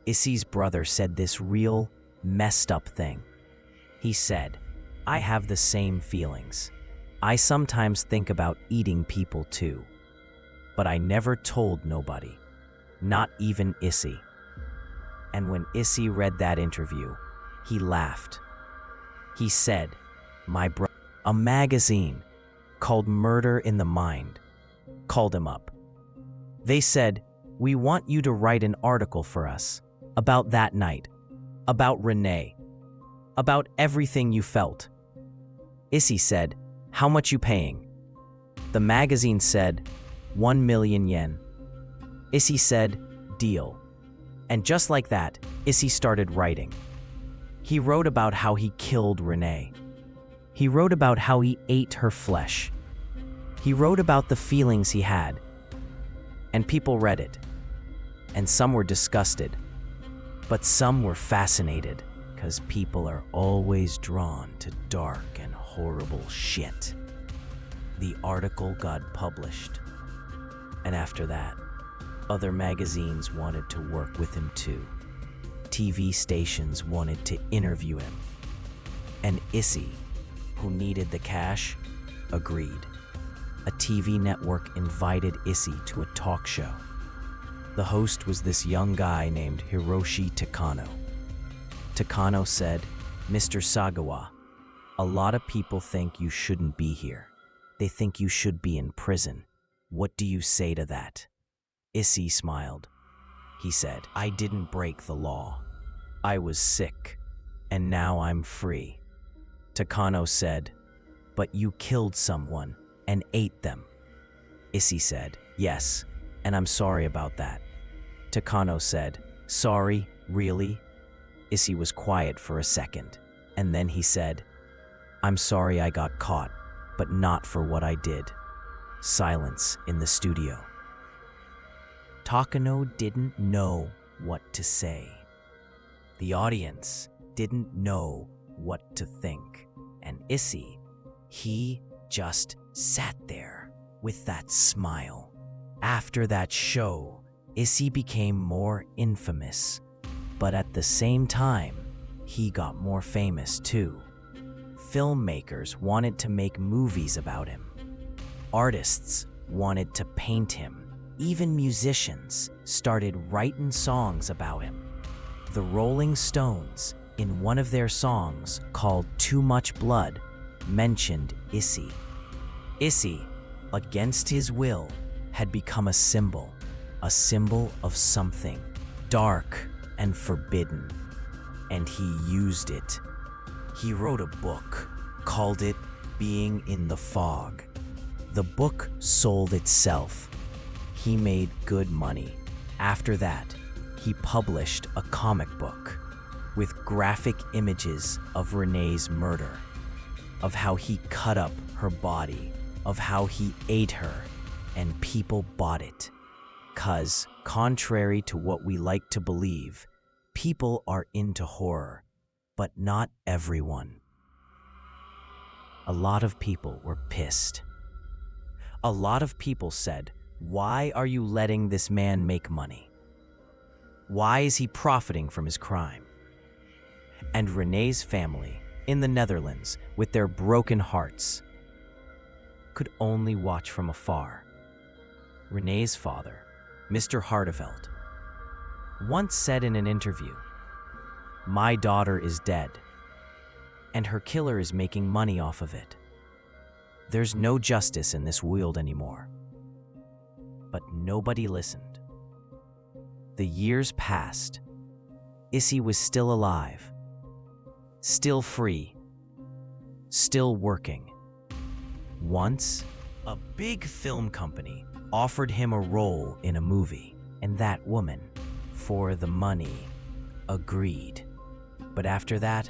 Issei's brother said this real, messed up thing. He said, "I have the same feelings. I sometimes think about eating people too. But I never told nobody, not even Issei." And when Issei read that interview, he laughed. He said, "My brother, a magazine called Murder in the Mind called him up. They said, "We want you to write an article for us about that night, about Renee, about everything you felt." Issei said, "How much you paying?" The magazine said, 1 million yen. Issei said, "Deal." And just like that, Issei started writing. He wrote about how he killed Renee. He wrote about how he ate her flesh. He wrote about the feelings he had. And people read it. And some were disgusted. But some were fascinated, because people are always drawn to dark and horrible shit. The article got published. And after that, other magazines wanted to work with him too. TV stations wanted to interview him. And Issei, who needed the cash, agreed. A TV network invited Issei to a talk show. The host was this young guy named Hiroshi Takano. Takano said, "Mr. Sagawa, a lot of people think you shouldn't be here. They think you should be in prison. What do you say to that?" Issei smiled. He said, "I didn't break the law. I was sick, and now I'm free." Takano said, "But you killed someone and ate them." Issei said, "Yes, and I'm sorry about that." Takano said, "Sorry, really?" Issei was quiet for a second, and then he said, "I'm sorry I got caught, but not for what I did." Silence in the studio. Takano didn't know what to say. The audience didn't know what to think. And Issei, he just sat there with that smile. After that show, Issei became more infamous, but at the same time, he got more famous too. Filmmakers wanted to make movies about him. Artists wanted to paint him. Even musicians started writing songs about him. The Rolling Stones, in one of their songs called "Too Much Blood," mentioned Issei. Issei, against his will, had become a symbol of something dark and forbidden, and he used it. He wrote a book, called it "Being in the Fog." The book sold itself. He made good money. After that, he published a comic book with graphic images of Renee's murder, of how he cut up her body, of how he ate her, and people bought it. 'Cause, contrary to what we like to believe, people are into horror, but not everyone. A lot of people were pissed. A lot of people said, "Why are you letting this man make money? Why is he profiting from his crime?" And Renee's family, in the Netherlands, with their broken hearts, could only watch from afar. Renee's father, Mr. Hardeveld, once said in an interview, "My daughter is dead, and her killer is making money off of it. There's no justice in this world anymore." But nobody listened. The years passed. Issei was still alive, still free, still working. Once, a big film company offered him a role in a movie, and that woman, for the money, agreed. But after that,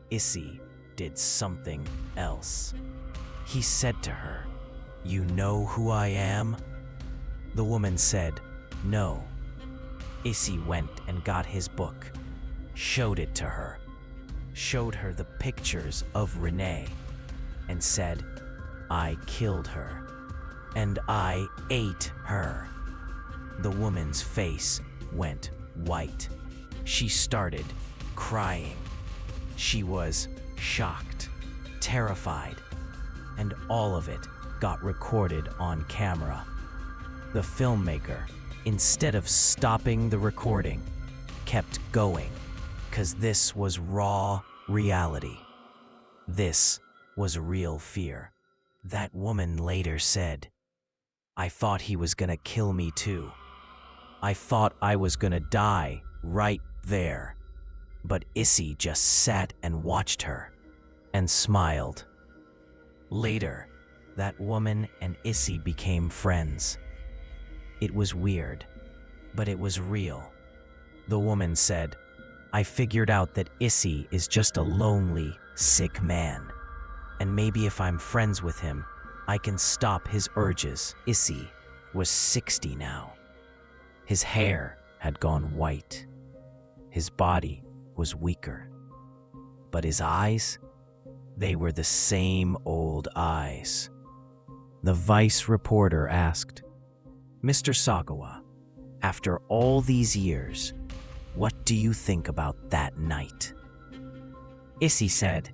Issei did something else. He said to her, "You know who I am?" The woman said, "No." Issei went and got his book, showed it to her, showed her the pictures of Renee, and said, "I killed her, and I ate her." The woman's face went white. She started crying. She was shocked, terrified, and all of it got recorded on camera. The filmmaker, instead of stopping the recording, kept going, 'cause this was raw reality. This was real fear. That woman later said, I thought he was gonna kill me too. I thought I was gonna die right there. But Issei just sat and watched her and smiled. Later, that woman and Issei became friends. It was weird, but it was real. The woman said, I figured out that Issei is just a lonely, sick man. And maybe if I'm friends with him, I can stop his urges. Issei was 60 now. His hair had gone white. His body was weaker. But his eyes, they were the same old eyes. The vice reporter asked, Mr. Sagawa, after all these years, what do you think about that night? Issei said,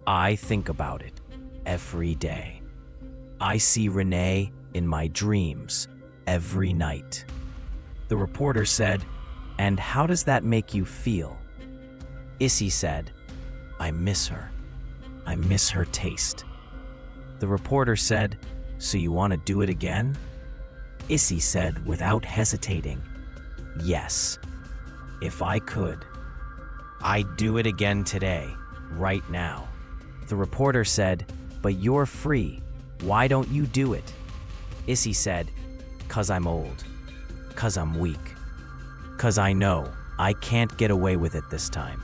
I think about it every day. I see Renee in my dreams every night. The reporter said, and how does that make you feel? Issei said, I miss her. I miss her taste. The reporter said, so you want to do it again? Issei said without hesitating, yes. If I could, I'd do it again today, right now. The reporter said, but you're free. Why don't you do it? Issei said, 'cause I'm old. 'Cause I'm weak. 'Cause I know I can't get away with it this time.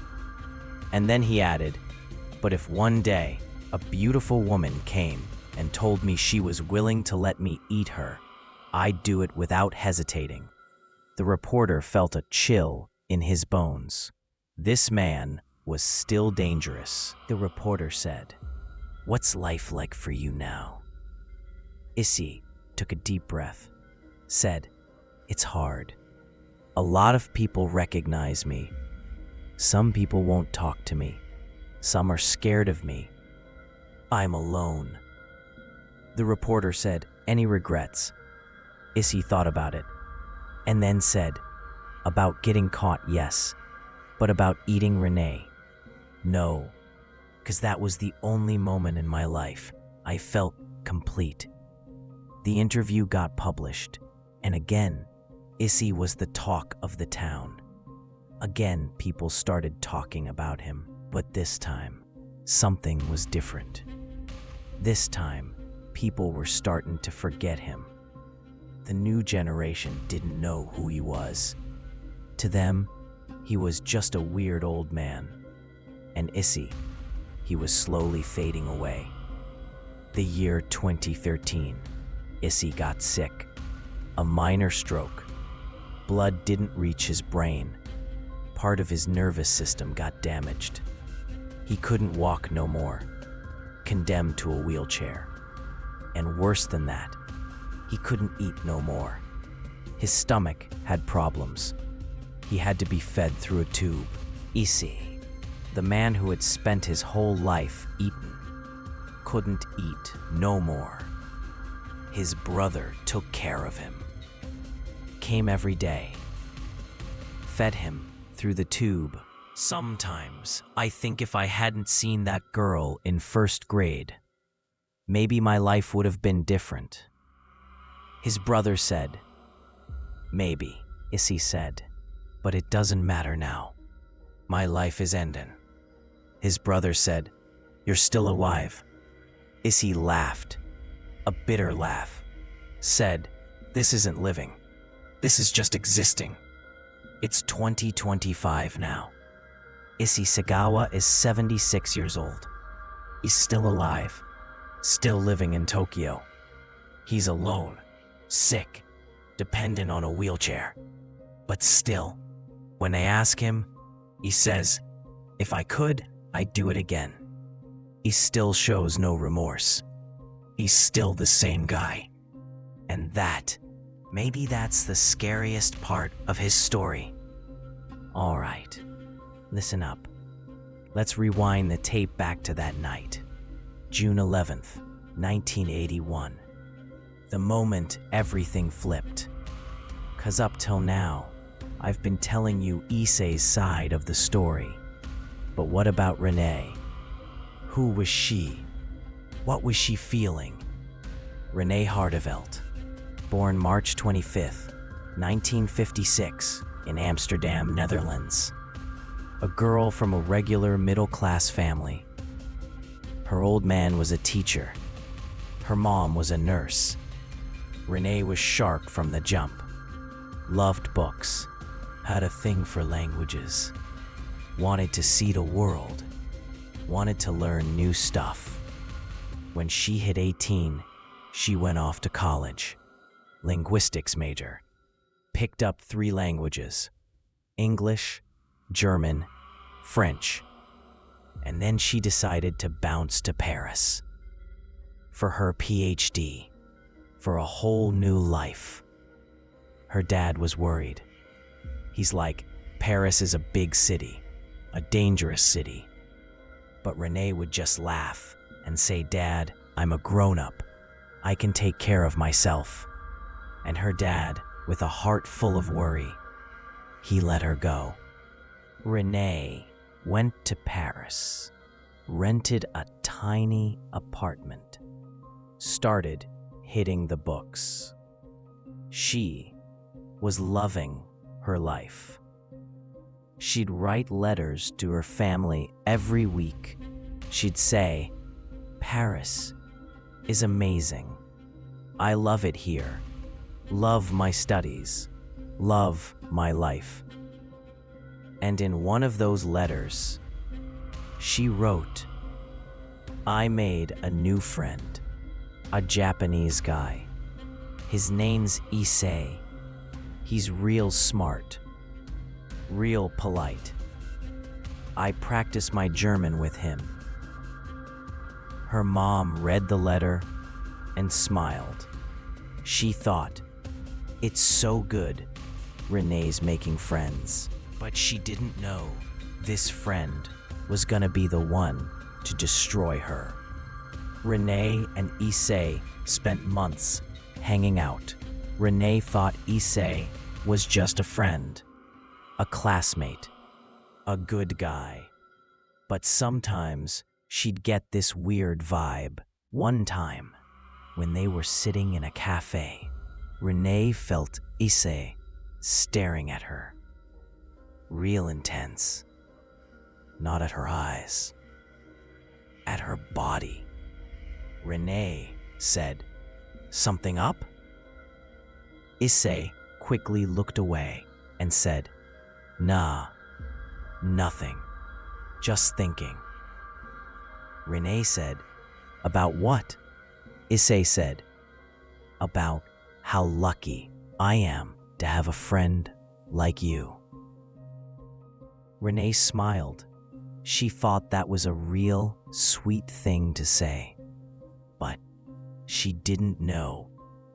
And then he added, but if one day a beautiful woman came and told me she was willing to let me eat her, I'd do it without hesitating. The reporter felt a chill in his bones. This man was still dangerous. The reporter said, what's life like for you now? Issei took a deep breath, said, it's hard. A lot of people recognize me. Some people won't talk to me. Some are scared of me. I'm alone. The reporter said, any regrets? Issei thought about it, and then said, about getting caught, yes, but about eating Renee, no, because that was the only moment in my life I felt complete. The interview got published, and again, Issei was the talk of the town. Again, people started talking about him, but this time, something was different. This time, people were starting to forget him. The new generation didn't know who he was. To them, he was just a weird old man. And Issei, he was slowly fading away. The year 2013, Issei got sick. A minor stroke. Blood didn't reach his brain. Part of his nervous system got damaged. He couldn't walk no more, condemned to a wheelchair. And worse than that, he couldn't eat no more. His stomach had problems. He had to be fed through a tube. Issei, the man who had spent his whole life eaten, couldn't eat no more. His brother took care of him. Came every day. Fed him through the tube. Sometimes I think if I hadn't seen that girl in first grade, maybe my life would have been different. His brother said, maybe, Issei said, but it doesn't matter now. My life is ending. His brother said, you're still alive. Issei laughed, a bitter laugh, said, this isn't living. This is just existing. It's 2025 now. Issei Sagawa is 76 years old. He's still alive, still living in Tokyo. He's alone, sick, dependent on a wheelchair. But still, when they ask him, he says, if I could, I'd do it again. He still shows no remorse. He's still the same guy. And maybe that's the scariest part of his story. All right, listen up. Let's rewind the tape back to that night, June 11th, 1981. The moment everything flipped. 'Cause up till now, I've been telling you Issei's side of the story. But what about Renee? Who was she? What was she feeling? Renee Hardevelt, born March 25, 1956, in Amsterdam, Netherlands. A girl from a regular middle-class family. Her old man was a teacher. Her mom was a nurse. Renee was sharp from the jump. Loved books. Had a thing for languages. Wanted to see the world. Wanted to learn new stuff. When she hit 18, she went off to college. Linguistics major. Picked up 3 languages: English, German, French. And then she decided to bounce to Paris for her PhD, for a whole new life. Her dad was worried. He's like, Paris is a big city, a dangerous city. But Renee would just laugh and say, Dad, I'm a grown-up. I can take care of myself. And her dad, with a heart full of worry, he let her go. Renee went to Paris, rented a tiny apartment, started hitting the books. She was loving her life. She'd write letters to her family every week. She'd say, Paris is amazing. I love it here. Love my studies. Love my life. And in one of those letters, she wrote, I made a new friend, a Japanese guy. His name's Issei. He's real smart, real polite. I practice my German with him. Her mom read the letter and smiled. She thought, it's so good, Renee's making friends. But she didn't know this friend was gonna be the one to destroy her. Renee and Issei spent months hanging out. Renee thought Issei was just a friend, a classmate, a good guy. But sometimes she'd get this weird vibe. One time, when they were sitting in a cafe, Renee felt Issei staring at her. Real intense. Not at her eyes. At her body. Renee said, something up? Issei quickly looked away and said, nah, nothing. Just thinking. Renee said, about what? Issei said, about how lucky I am to have a friend like you. Renee smiled. She thought that was a real sweet thing to say. But she didn't know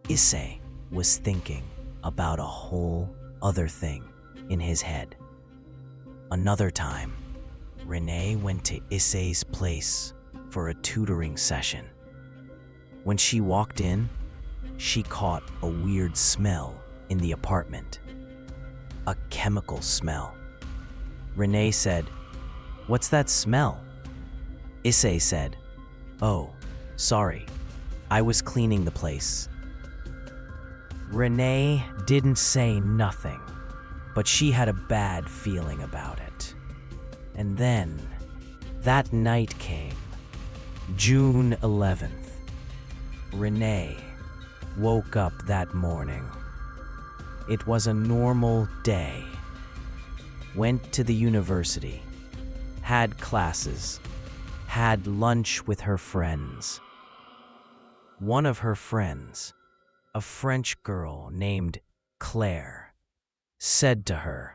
Issei was thinking about a whole other thing in his head. Another time, Renee went to Issei's place for a tutoring session. When she walked in, she caught a weird smell in the apartment. A chemical smell. Renee said, what's that smell? Issei said, oh, sorry, I was cleaning the place. Renee didn't say nothing, but she had a bad feeling about it. And then, that night came, June 11th. Renee woke up that morning. It was a normal day. Went to the university, had classes, had lunch with her friends. One of her friends, a French girl named Claire, said to her,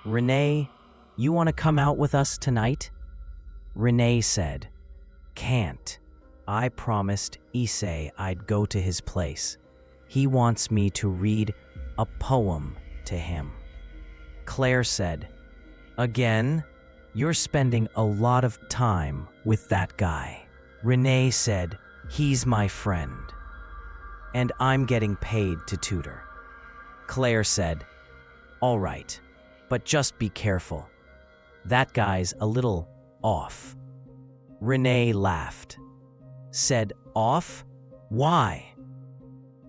Renee, you want to come out with us tonight? Renee said, can't. I promised Issei I'd go to his place. He wants me to read a poem to him. Claire said, again, you're spending a lot of time with that guy. Renee said, he's my friend, and I'm getting paid to tutor. Claire said, all right, but just be careful. That guy's a little off. Renee laughed, said, off? Why?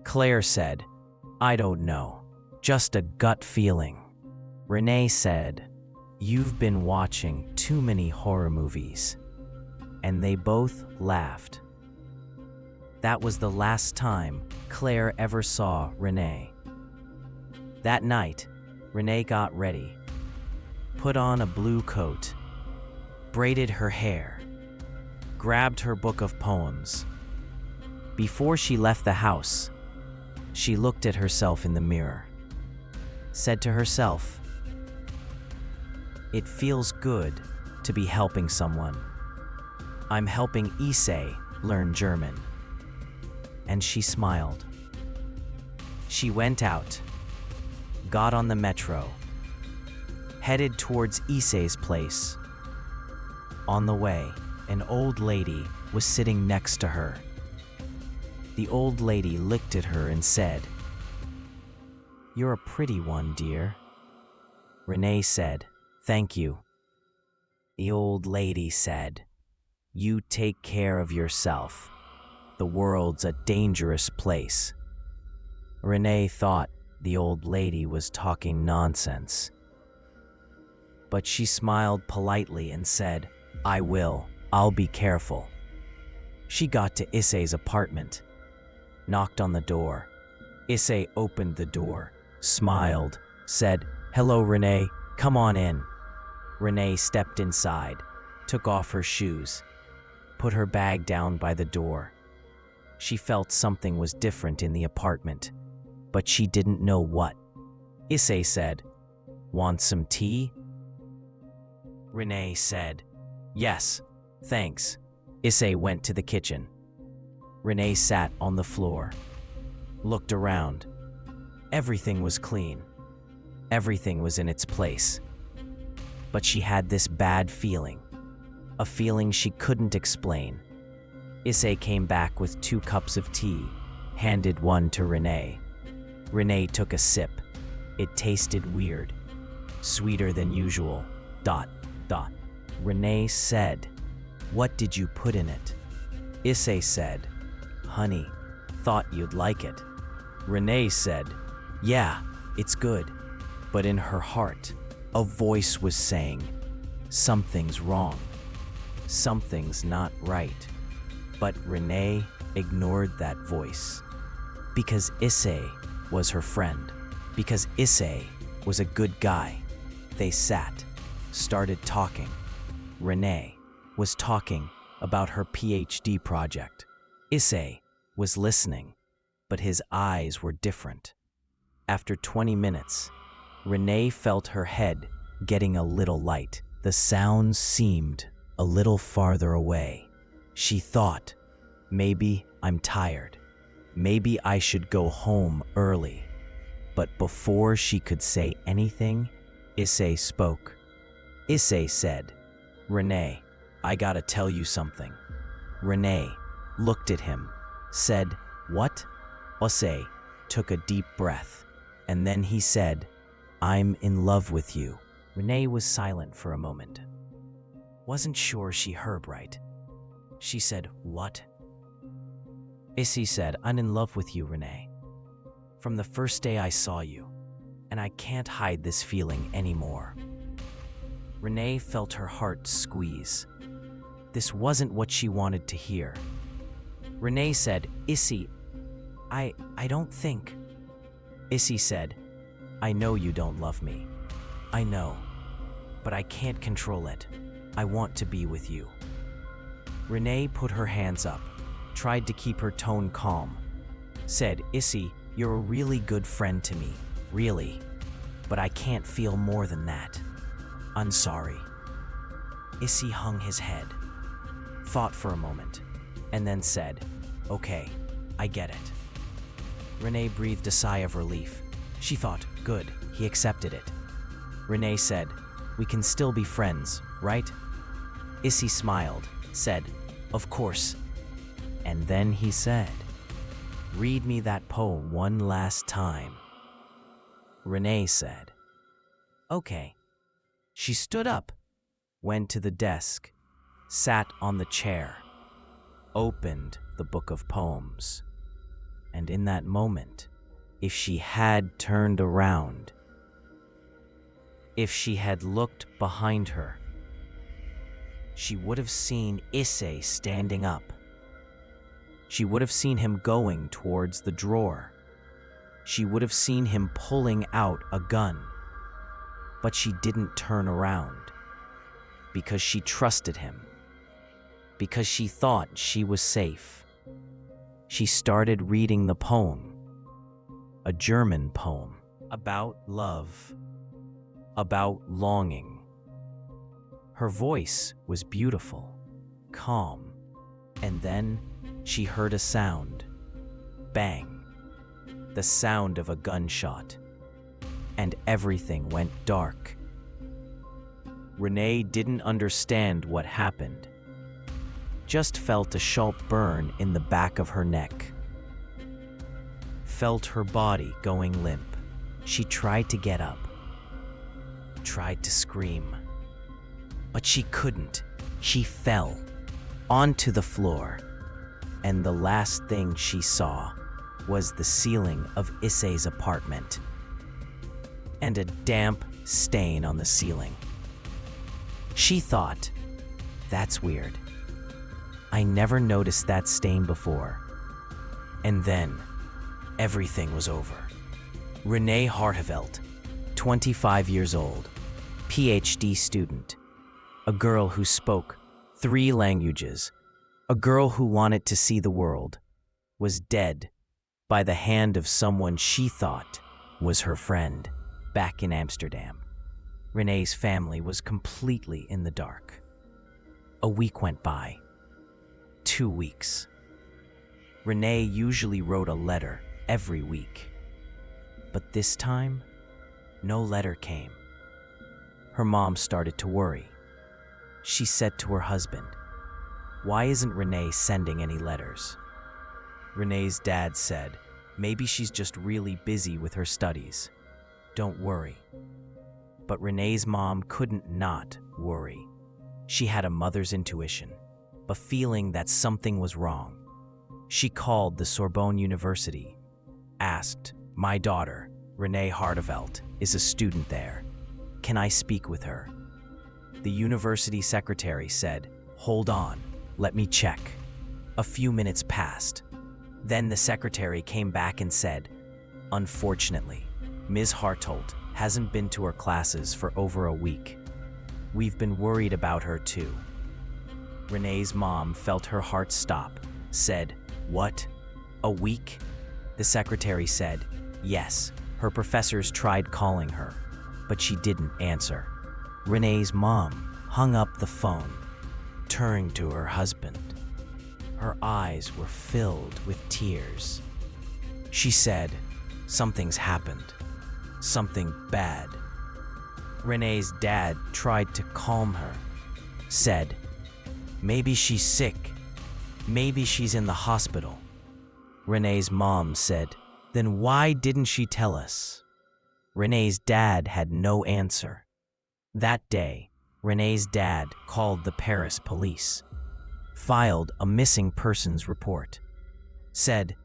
Claire said, I don't know. Just a gut feeling. Renee said, you've been watching too many horror movies. And they both laughed. That was the last time Claire ever saw Renee. That night, Renee got ready, put on a blue coat, braided her hair, grabbed her book of poems. Before she left the house, she looked at herself in the mirror, said to herself, it feels good to be helping someone. I'm helping Issei learn German. And she smiled. She went out, got on the metro, headed towards Issei's place. On the way, an old lady was sitting next to her. The old lady looked at her and said, you're a pretty one, dear. Renee said, thank you. The old lady said, you take care of yourself. The world's a dangerous place. Renee thought the old lady was talking nonsense. But she smiled politely and said, I will. I'll be careful. She got to Issei's apartment, knocked on the door. Issei opened the door, smiled, said, hello, Renee, come on in. Renee stepped inside, took off her shoes, put her bag down by the door. She felt something was different in the apartment, but she didn't know what. Issei said, want some tea? Renee said, yes, thanks. Issei went to the kitchen. Renee sat on the floor, looked around. Everything was clean. Everything was in its place. But she had this bad feeling, a feeling she couldn't explain. Issei came back with 2 cups of tea, handed one to Renee. Renee took a sip. It tasted weird, sweeter than usual. ... Renee said, what did you put in it? Issei said, honey, thought you'd like it. Renee said, yeah, it's good. But in her heart, a voice was saying, something's wrong. Something's not right. But Renee ignored that voice. Because Issei was her friend. Because Issei was a good guy. They sat, started talking. Renee was talking about her PhD project. Issei was listening, but his eyes were different. After 20 minutes, Renee felt her head getting a little light. The sounds seemed a little farther away. She thought, maybe I'm tired. Maybe I should go home early. But before she could say anything, Issei spoke. Issei said, Renee, I gotta tell you something. Renee looked at him, said, what? Issei took a deep breath, and then he said, I'm in love with you. Renee was silent for a moment. Wasn't sure she heard right. She said, what? Issei said, I'm in love with you, Renee. From the first day I saw you, and I can't hide this feeling anymore. Renee felt her heart squeeze. This wasn't what she wanted to hear. Renee said, Issei, I don't think. Issei said, I know you don't love me. I know, but I can't control it. I want to be with you. Renee put her hands up, tried to keep her tone calm, said, Issei, you're a really good friend to me, really, but I can't feel more than that. I'm sorry. Issei hung his head, thought for a moment, and then said, okay, I get it. Renee breathed a sigh of relief. She thought, good, he accepted it. Renee said, we can still be friends, right? Issei smiled, said, of course. And then he said, read me that poem one last time. Renee said, okay. She stood up, went to the desk, sat on the chair, opened the book of poems. And in that moment, if she had turned around, if she had looked behind her, she would have seen Issei standing up. She would have seen him going towards the drawer. She would have seen him pulling out a gun. But she didn't turn around because she trusted him, because she thought she was safe. She started reading the poem, a German poem about love, about longing. Her voice was beautiful, calm, and then she heard a sound. Bang. The sound of a gunshot. And everything went dark. Renee didn't understand what happened. Just felt a sharp burn in the back of her neck. Felt her body going limp. She tried to get up. Tried to scream. But she couldn't. She fell onto the floor. And the last thing she saw was the ceiling of Issei's apartment and a damp stain on the ceiling. She thought, that's weird. I never noticed that stain before. And then, everything was over. Renee Hartevelt, 25 years old, PhD student, a girl who spoke 3 languages, a girl who wanted to see the world, was dead by the hand of someone she thought was her friend back in Amsterdam. Renee's family was completely in the dark. A week went by. 2 weeks. Renee usually wrote a letter every week. But this time, no letter came. Her mom started to worry. She said to her husband, "Why isn't Renee sending any letters?" Renee's dad said, "Maybe she's just really busy with her studies. Don't worry." But Renee's mom couldn't not worry. She had a mother's intuition, a feeling that something was wrong. She called the Sorbonne University, asked, "My daughter, Renee Hartevelt, is a student there. Can I speak with her?" The university secretary said, "Hold on, let me check." A few minutes passed. Then the secretary came back and said, "Unfortunately, Ms. Hartolt hasn't been to her classes for over a week. We've been worried about her too." Renee's mom felt her heart stop, said, "What? A week?" The secretary said, "Yes, her professors tried calling her, but she didn't answer." Renee's mom hung up the phone, turned to her husband. Her eyes were filled with tears. She said, "Something's happened. Something bad." Renee's dad tried to calm her, said, "Maybe she's sick. Maybe she's in the hospital." Renee's mom said, "Then why didn't she tell us?" Renee's dad had no answer. That day, Renee's dad called the Paris police, filed a missing persons report, said,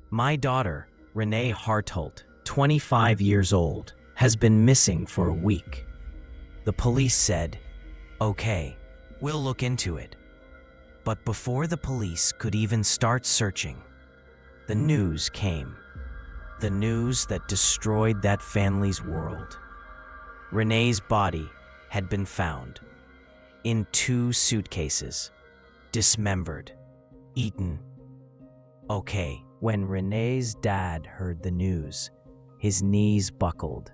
"My daughter, Renee Hartelt, 25 years old, has been missing for a week." The police said, "Okay, we'll look into it." But before the police could even start searching, the news came. The news that destroyed that family's world. Renee's body had been found in 2 suitcases, dismembered, eaten. Okay, when Renee's dad heard the news, his knees buckled.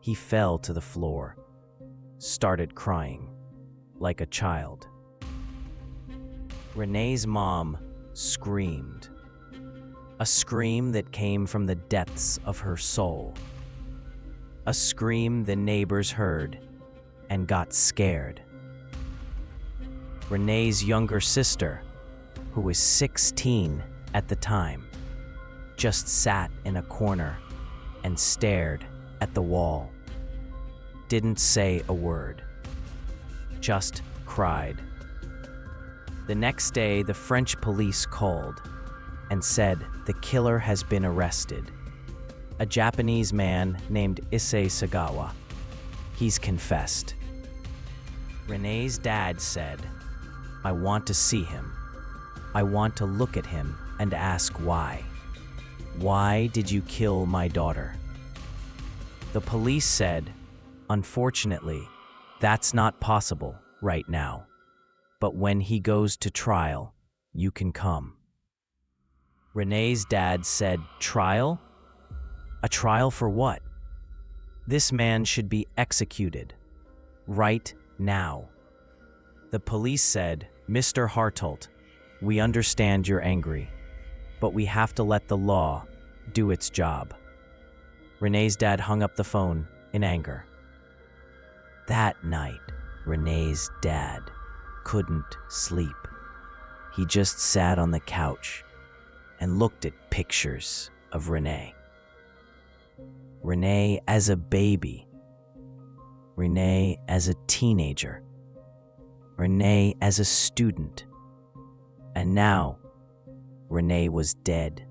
He fell to the floor, started crying like a child. Renee's mom screamed, a scream that came from the depths of her soul, a scream the neighbors heard and got scared. Renee's younger sister, who was 16 at the time, just sat in a corner and stared at the wall. Didn't say a word, just cried. The next day, the French police called and said the killer has been arrested. A Japanese man named Issei Sagawa. He's confessed. Renee's dad said, "I want to see him. I want to look at him and ask why. Why did you kill my daughter?" The police said, "Unfortunately, that's not possible right now. But when he goes to trial, you can come." Renee's dad said, "Trial? A trial for what? This man should be executed. Right now." The police said, "Mr. Hartolt, we understand you're angry, but we have to let the law do its job." Renee's dad hung up the phone in anger. That night, Renee's dad couldn't sleep. He just sat on the couch and looked at pictures of Renee. Renee as a baby. Renee as a teenager. Renee as a student. And now, Renee was dead.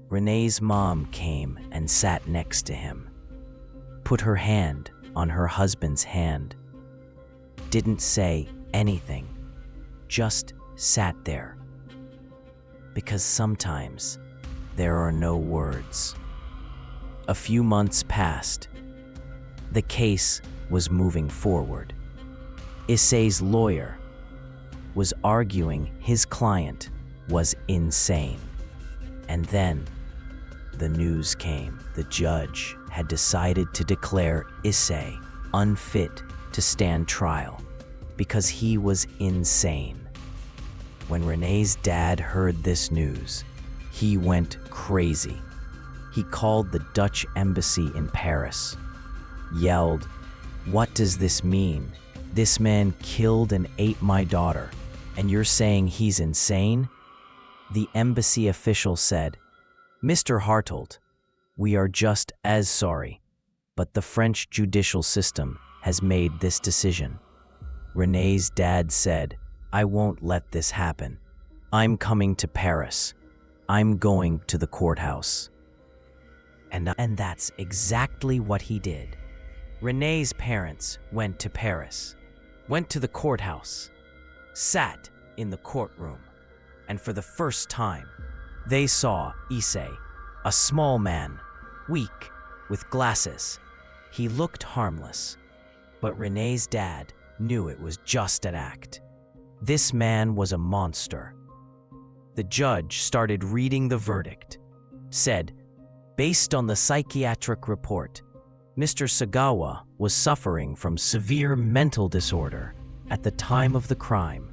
Renee's mom came and sat next to him, put her hand on her husband's hand, didn't say anything, just sat there. Because sometimes there are no words. A few months passed. The case was moving forward. Issei's lawyer was arguing his client was insane. And then the news came. The judge had decided to declare Issei unfit to stand trial because he was insane. When Renee's dad heard this news, he went crazy. He called the Dutch embassy in Paris, yelled, "What does this mean? This man killed and ate my daughter, and you're saying he's insane?" The embassy official said, "Mr. Hartolt, we are just as sorry, but the French judicial system has made this decision." Renee's dad said, "I won't let this happen. I'm coming to Paris. I'm going to the courthouse." And that's exactly what he did. Renee's parents went to Paris, went to the courthouse, sat in the courtroom, and for the first time, they saw Issei, a small man, weak, with glasses. He looked harmless, but Renee's dad knew it was just an act. This man was a monster. The judge started reading the verdict, said, "Based on the psychiatric report, Mr. Sagawa was suffering from severe mental disorder at the time of the crime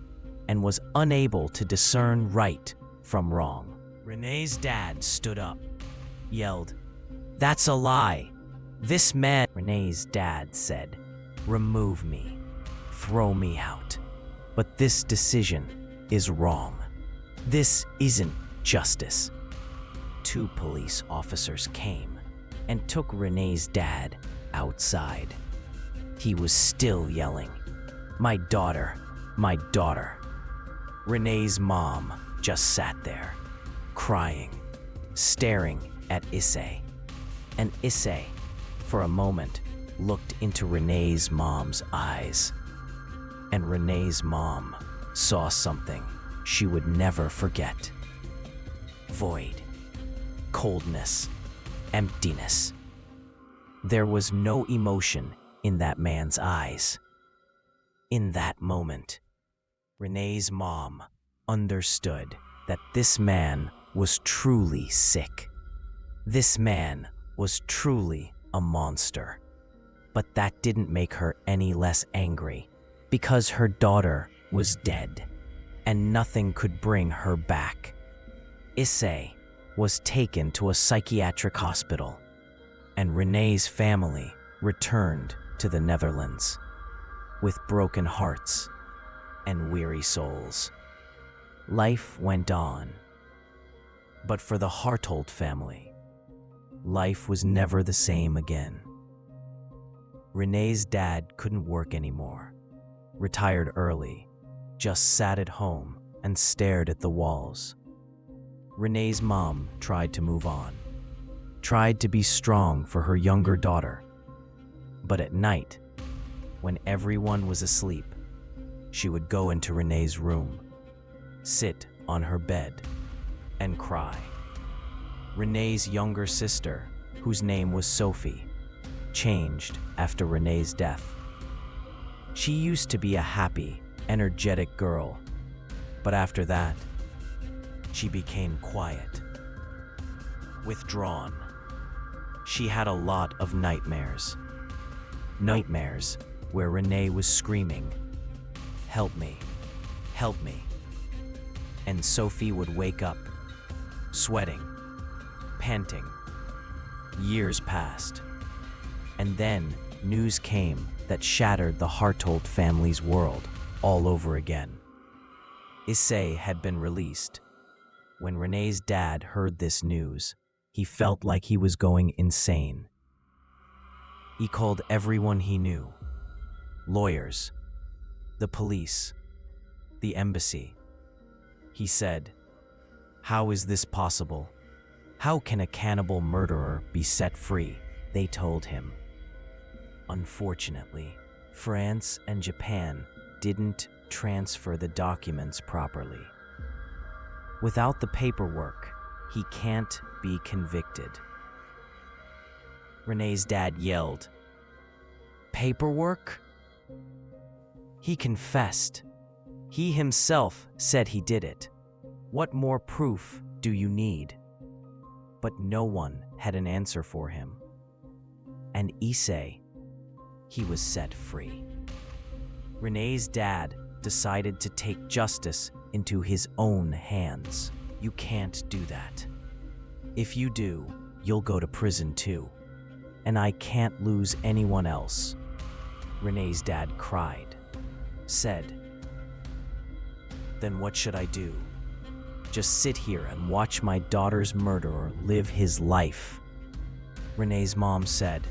and was unable to discern right from wrong." Renee's dad stood up, yelled, "That's a lie. This man..." Renee's dad said, "Remove me. Throw me out. But this decision is wrong. This isn't justice." 2 police officers came and took Renee's dad outside. He was still yelling, "My daughter, my daughter." Renee's mom just sat there, crying, staring at Issei. And Issei, for a moment, looked into Renee's mom's eyes. And Renee's mom saw something she would never forget. Void, coldness, emptiness. There was no emotion in that man's eyes. In that moment, Renee's mom understood that this man was truly sick. This man was truly a monster. But that didn't make her any less angry, because her daughter was dead, and nothing could bring her back. Issei was taken to a psychiatric hospital, and Renee's family returned to the Netherlands with broken hearts and weary souls. Life went on. But for the Hartolt family, life was never the same again. Renee's dad couldn't work anymore, retired early, just sat at home and stared at the walls. Renee's mom tried to move on, tried to be strong for her younger daughter. But at night, when everyone was asleep, she would go into Renee's room, sit on her bed, and cry. Renee's younger sister, whose name was Sophie, changed after Renee's death. She used to be a happy, energetic girl, but after that, she became quiet, withdrawn. She had a lot of nightmares. Nightmares where Renee was screaming, "Help me, help me." And Sophie would wake up, sweating, panting. Years passed, and then news came that shattered the Hartold family's world all over again. Issei had been released. When Renee's dad heard this news, he felt like he was going insane. He called everyone he knew: lawyers, the police, the embassy. He said, "How is this possible? How can a cannibal murderer be set free?" They told him. Unfortunately, France and Japan didn't transfer the documents properly. Without the paperwork, he can't be convicted. Renee's dad yelled, "Paperwork?" He confessed. He himself said he did it. What more proof do you need? But no one had an answer for him. And Issei, he was set free. Renee's dad decided to take justice into his own hands. You can't do that. If you do, you'll go to prison too. And I can't lose anyone else. Renee's dad cried, said, "Then what should I do? Just sit here and watch my daughter's murderer live his life?" Renee's mom said,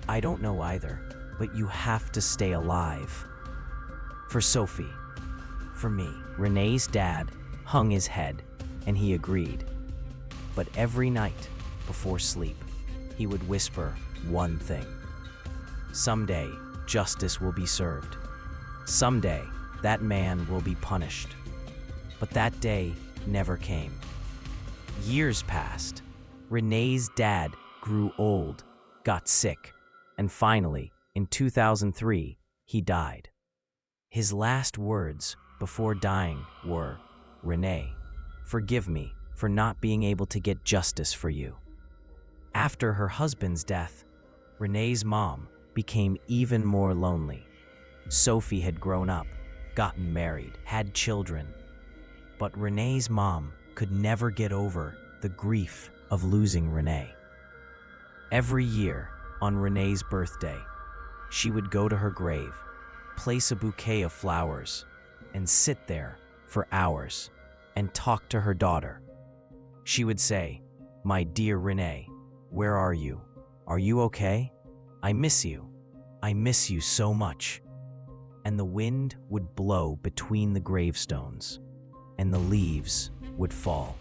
"I don't know either, but you have to stay alive. For Sophie, for me." Renee's dad hung his head, and he agreed. But every night, before sleep, he would whisper one thing: "Someday, justice will be served. Someday, that man will be punished." But that day never came. Years passed. Renee's dad grew old, got sick, and finally, in 2003, he died. His last words before dying were, "Renee, forgive me for not being able to get justice for you." After her husband's death, Renee's mom became even more lonely. Sophie had grown up, gotten married, had children. But Renee's mom could never get over the grief of losing Renee. Every year, on Renee's birthday, she would go to her grave, place a bouquet of flowers, and sit there for hours and talk to her daughter. She would say, "My dear Renee, where are you? Are you okay? I miss you. I miss you so much." And the wind would blow between the gravestones, and the leaves would fall.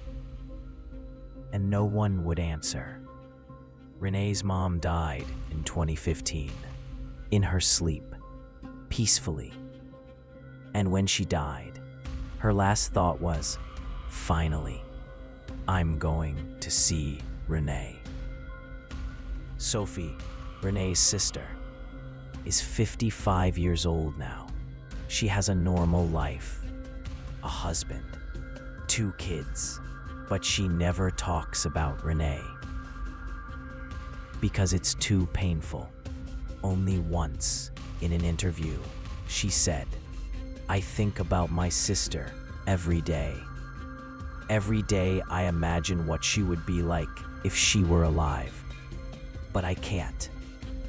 And no one would answer. Renee's mom died in 2015, in her sleep, peacefully. And when she died, her last thought was, "Finally, I'm going to see Renee." Sophie, Renee's sister, is 55 years old now. She has a normal life, a husband, 2 kids, but she never talks about Renee because it's too painful. Only once, in an interview, she said, "I think about my sister every day. Every day I imagine what she would be like if she were alive. But I can't,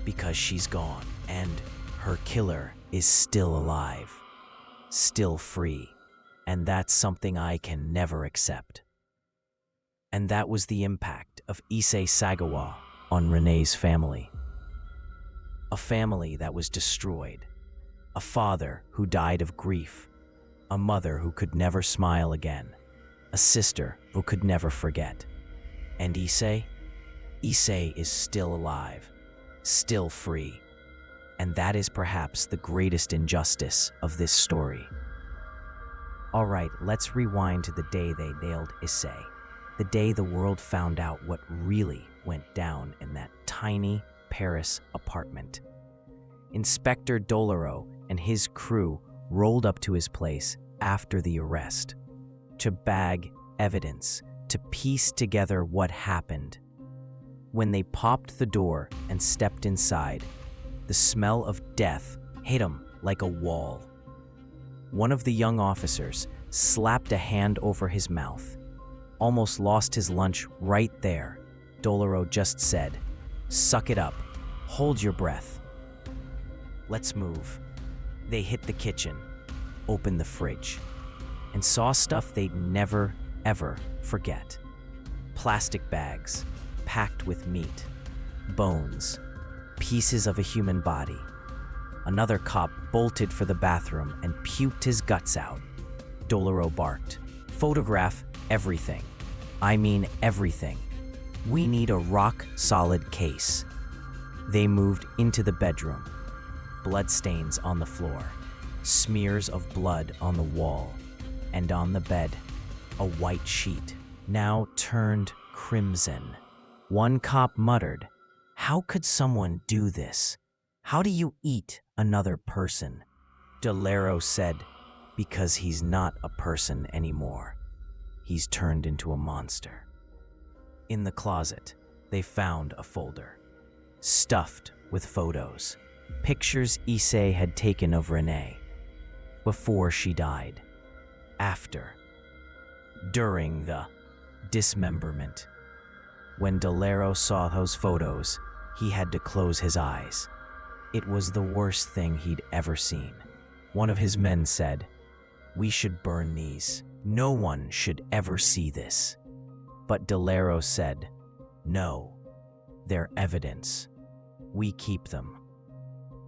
because she's gone, and her killer is still alive, still free, and that's something I can never accept." And that was the impact of Issei Sagawa on Renee's family. A family that was destroyed, a father who died of grief, a mother who could never smile again, a sister who could never forget. And Issei? Issei is still alive, still free. And that is perhaps the greatest injustice of this story. All right, let's rewind to the day they nailed Issei. The day the world found out what really went down in that tiny Paris apartment. Inspector Doloro and his crew rolled up to his place after the arrest to bag evidence, to piece together what happened. When they popped the door and stepped inside, the smell of death hit them like a wall. One of the young officers slapped a hand over his mouth, almost lost his lunch right there. Doloro just said, "Suck it up, hold your breath. Let's move." They hit the kitchen, opened the fridge, and saw stuff they'd never, ever forget. Plastic bags packed with meat, bones, pieces of a human body. Another cop bolted for the bathroom and puked his guts out. Doloro barked, "Photograph everything. I mean everything. We need a rock-solid case." They moved into the bedroom. Bloodstains on the floor, smears of blood on the wall, and on the bed, a white sheet, now turned crimson. One cop muttered, "How could someone do this? How do you eat another person?" Doloro said, "Because he's not a person anymore. He's turned into a monster." In the closet, they found a folder, stuffed with photos, pictures Issei had taken of Renee, before she died, after, during the dismemberment. When Doloro saw those photos, he had to close his eyes. It was the worst thing he'd ever seen. One of his men said, "We should burn these. No one should ever see this." But Doloro said, "No, they're evidence. We keep them."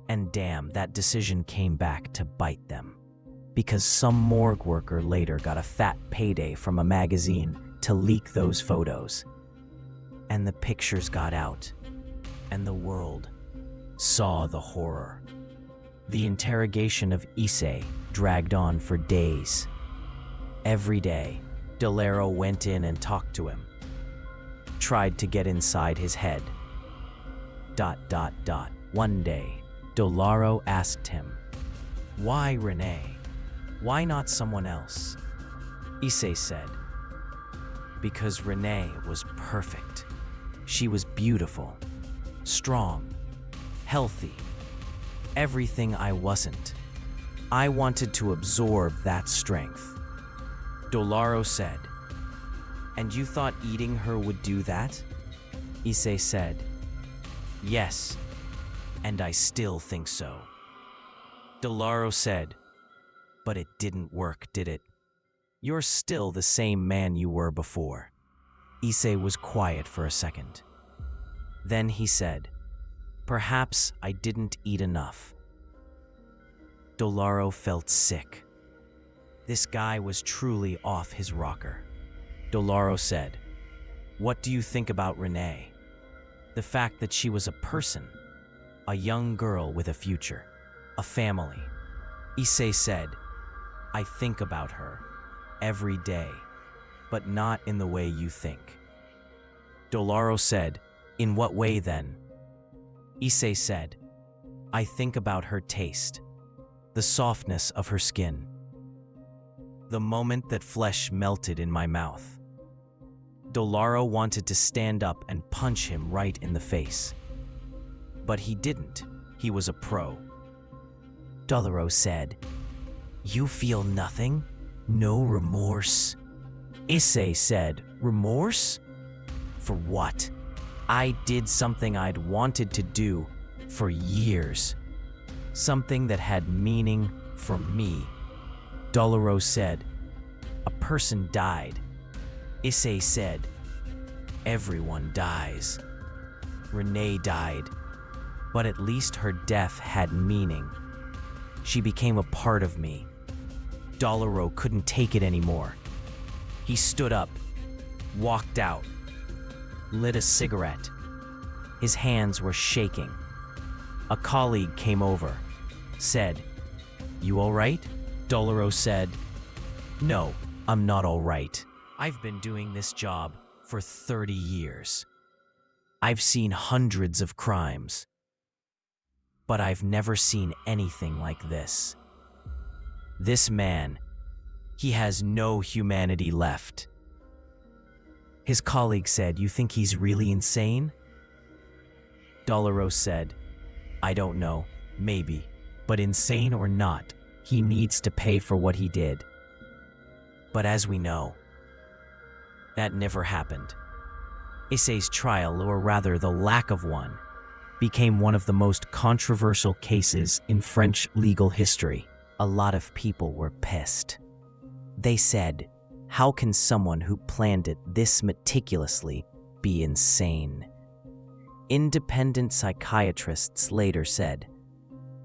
And damn, that decision came back to bite them. Because some morgue worker later got a fat payday from a magazine to leak those photos. And the pictures got out, and the world saw the horror. The interrogation of Issei dragged on for days. Every day, Doloro went in and talked to him, tried to get inside his head. One day, Doloro asked him, "Why Renee? Why not someone else?" Issei said, "Because Renee was perfect. She was beautiful, strong, healthy, everything I wasn't. I wanted to absorb that strength." Doloro said, "And you thought eating her would do that?" Issei said, "Yes, and I still think so." Doloro said, "But it didn't work, did it? You're still the same man you were before." Issei was quiet for a second. Then he said, "Perhaps I didn't eat enough." Doloro felt sick. This guy was truly off his rocker. Doloro said, "What do you think about Renee? The fact that she was a person, a young girl with a future, a family." Issei said, "I think about her every day, but not in the way you think." Doloro said, "In what way then?" Issei said, "I think about her taste, the softness of her skin, the moment that flesh melted in my mouth." Doloro wanted to stand up and punch him right in the face. But he didn't. He was a pro. Doloro said, "You feel nothing? No remorse?" Issei said, "Remorse? For what? I did something I'd wanted to do for years. Something that had meaning for me." Doloro said, "A person died." Issei said, "Everyone dies. Renee died, but at least her death had meaning. She became a part of me." Doloro couldn't take it anymore. He stood up, walked out, lit a cigarette. His hands were shaking. A colleague came over, said, "You all right?" Doloro said, "No, I'm not all right. I've been doing this job for 30 years. I've seen hundreds of crimes, but I've never seen anything like this. This man, he has no humanity left." His colleague said, "You think he's really insane?" Doloro said, "I don't know, maybe, but insane or not, he needs to pay for what he did." But as we know, that never happened. Issei's trial, or rather the lack of one, became one of the most controversial cases in French legal history. A lot of people were pissed. They said, how can someone who planned it this meticulously be insane? Independent psychiatrists later said,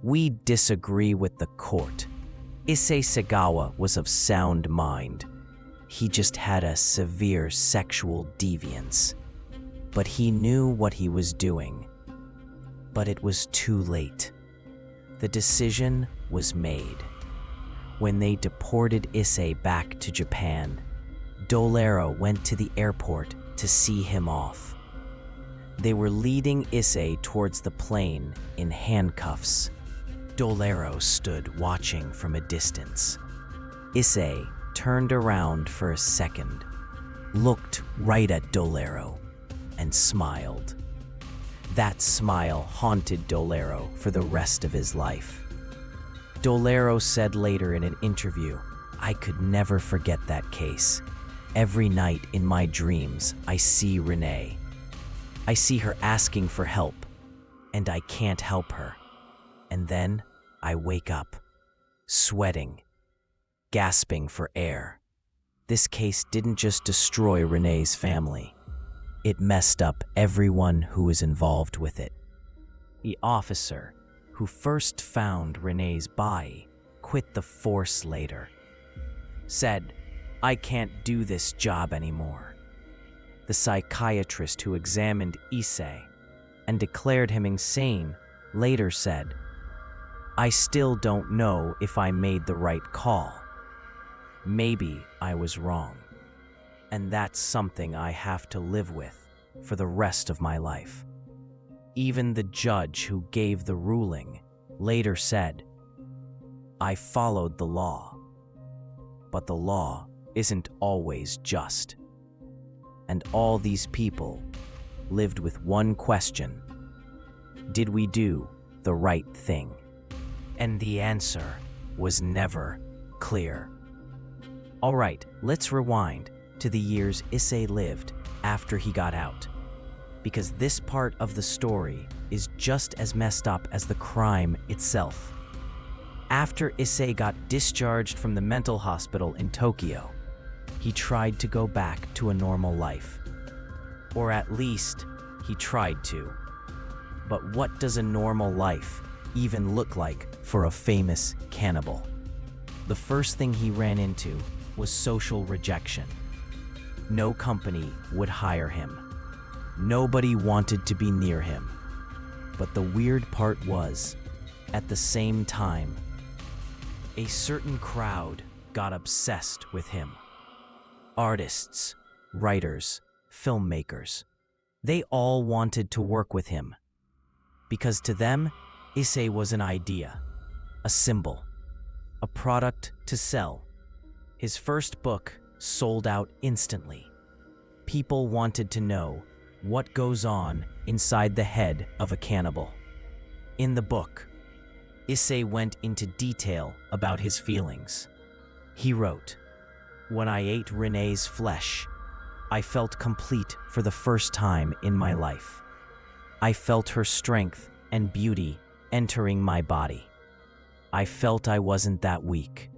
"We disagree with the court. Issei Sagawa was of sound mind. He just had a severe sexual deviance. But he knew what he was doing. But it was too late. The decision was made. When they deported Issei back to Japan, Dolero went to the airport to see him off. They were leading Issei towards the plane in handcuffs. Dolero stood watching from a distance. Issei turned around for a second, looked right at Dolero, and smiled. That smile haunted Dolero for the rest of his life. Dolero said later in an interview, "I could never forget that case. Every night in my dreams, I see Renee. I see her asking for help, and I can't help her. And then I wake up, sweating, gasping for air." This case didn't just destroy Renee's family. It messed up everyone who was involved with it. The officer who first found Renee's body quit the force later. Said, "I can't do this job anymore." The psychiatrist who examined Issei and declared him insane later said, "I still don't know if I made the right call. Maybe I was wrong. And that's something I have to live with for the rest of my life." Even the judge who gave the ruling later said, "I followed the law, but the law isn't always just." And all these people lived with one question: did we do the right thing? And the answer was never clear. All right, let's rewind to the years Issei lived after he got out, because this part of the story is just as messed up as the crime itself. After Issei got discharged from the mental hospital in Tokyo, he tried to go back to a normal life. Or at least, he tried to. But what does a normal life even look like for a famous cannibal? The first thing he ran into was social rejection. No company would hire him. Nobody wanted to be near him. But the weird part was, at the same time, a certain crowd got obsessed with him. Artists, writers, filmmakers, they all wanted to work with him. Because to them, Issei was an idea, a symbol, a product to sell. His first book sold out instantly. People wanted to know what goes on inside the head of a cannibal. In the book, Issei went into detail about his feelings. He wrote, "When I ate Renee's flesh, I felt complete for the first time in my life. I felt her strength and beauty entering my body. I felt I wasn't that weak.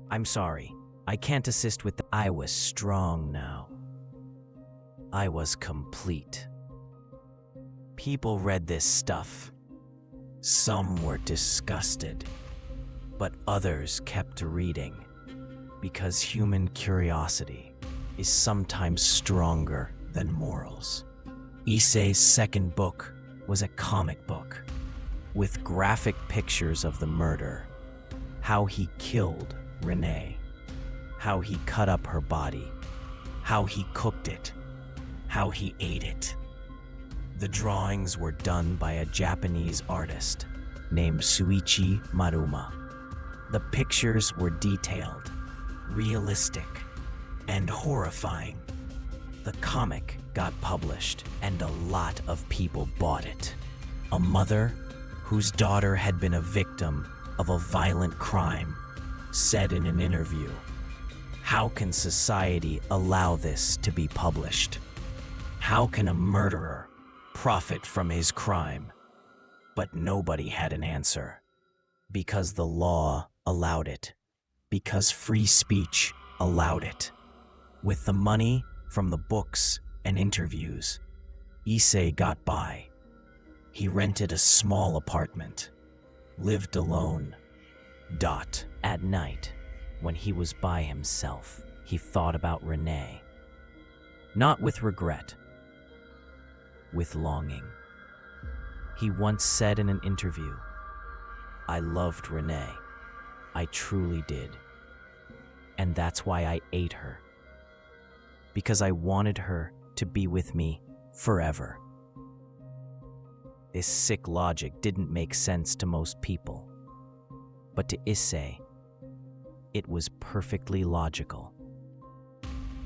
I'm sorry, I can't assist with that. I was strong now. I was complete." People read this stuff. Some were disgusted, but others kept reading. because human curiosity is sometimes stronger than morals. Issei's second book was a comic book with graphic pictures of the murder, how he killed Renee, how he cut up her body, how he cooked it, how he ate it. The drawings were done by a Japanese artist named Shuichi Maruma. The pictures were detailed, realistic, and horrifying. The comic got published, and a lot of people bought it. A mother whose daughter had been a victim of a violent crime said in an interview, "How can society allow this to be published? How can a murderer profit from his crime?" But nobody had an answer, because the law allowed it, because free speech allowed it. With the money from the books and interviews, Issei got by. He rented a small apartment, lived alone. At night, when he was by himself, he thought about Renee. Not with regret, with longing. He once said in an interview, "I loved Renee. I truly did. And that's why I ate her. Because I wanted her to be with me forever." This sick logic didn't make sense to most people. But to Issei, it was perfectly logical.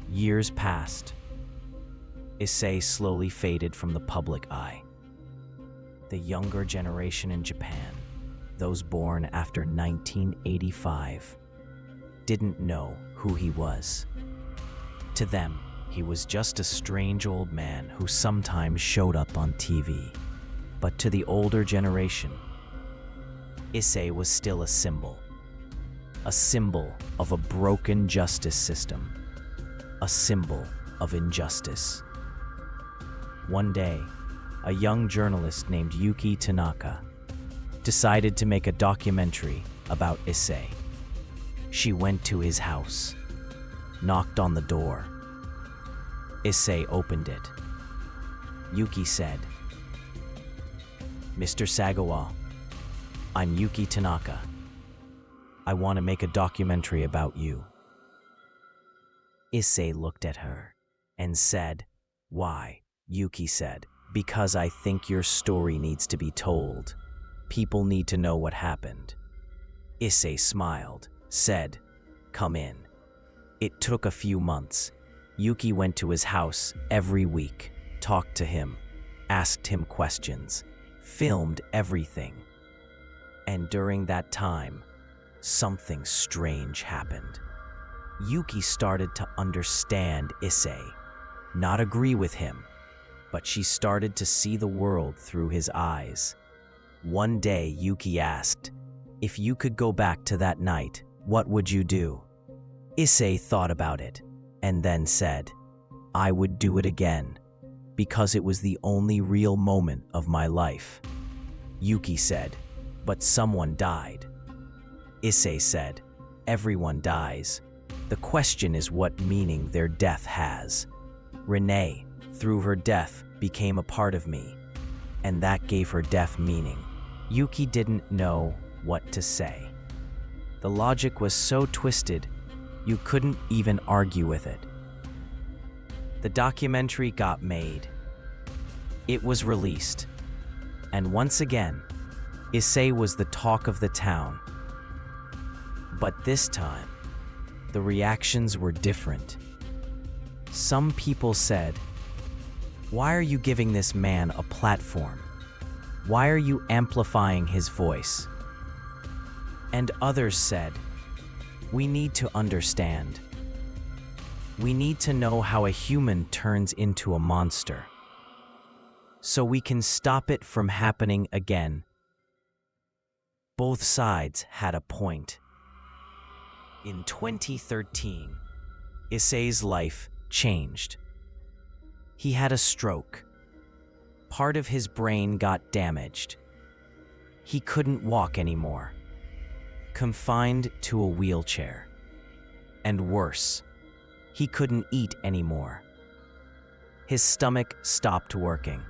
Years passed. Issei slowly faded from the public eye. The younger generation in Japan, those born after 1985, didn't know who he was. To them, he was just a strange old man who sometimes showed up on TV. But to the older generation, Issei was still a symbol of a broken justice system, a symbol of injustice. One day, a young journalist named Yuki Tanaka decided to make a documentary about Issei. She went to his house, knocked on the door. Issei opened it. Yuki said, "Mr. Sagawa, I'm Yuki Tanaka. I want to make a documentary about you." Issei looked at her and said, "Why?" Yuki said, "Because I think your story needs to be told. People need to know what happened." Issei smiled, said, "Come in." It took a few months. Yuki went to his house every week, talked to him, asked him questions, filmed everything. And during that time, something strange happened. Yuki started to understand Issei, not agree with him, but she started to see the world through his eyes. One day, Yuki asked, "If you could go back to that night, what would you do?" Issei thought about it and then said, "I would do it again, because it was the only real moment of my life." Yuki said, "But someone died." Issei said, "Everyone dies. The question is what meaning their death has. Renee, through her death, became a part of me, and that gave her death meaning." Yuki didn't know what to say. The logic was so twisted, you couldn't even argue with it. The documentary got made. It was released. And once again, Issei was the talk of the town. But this time, the reactions were different. Some people said, "Why are you giving this man a platform? Why are you amplifying his voice?" And others said, "We need to understand. We need to know how a human turns into a monster, so we can stop it from happening again." Both sides had a point. In 2013, Issei's life changed. He had a stroke. Part of his brain got damaged. He couldn't walk anymore, confined to a wheelchair. And worse, he couldn't eat anymore. His stomach stopped working.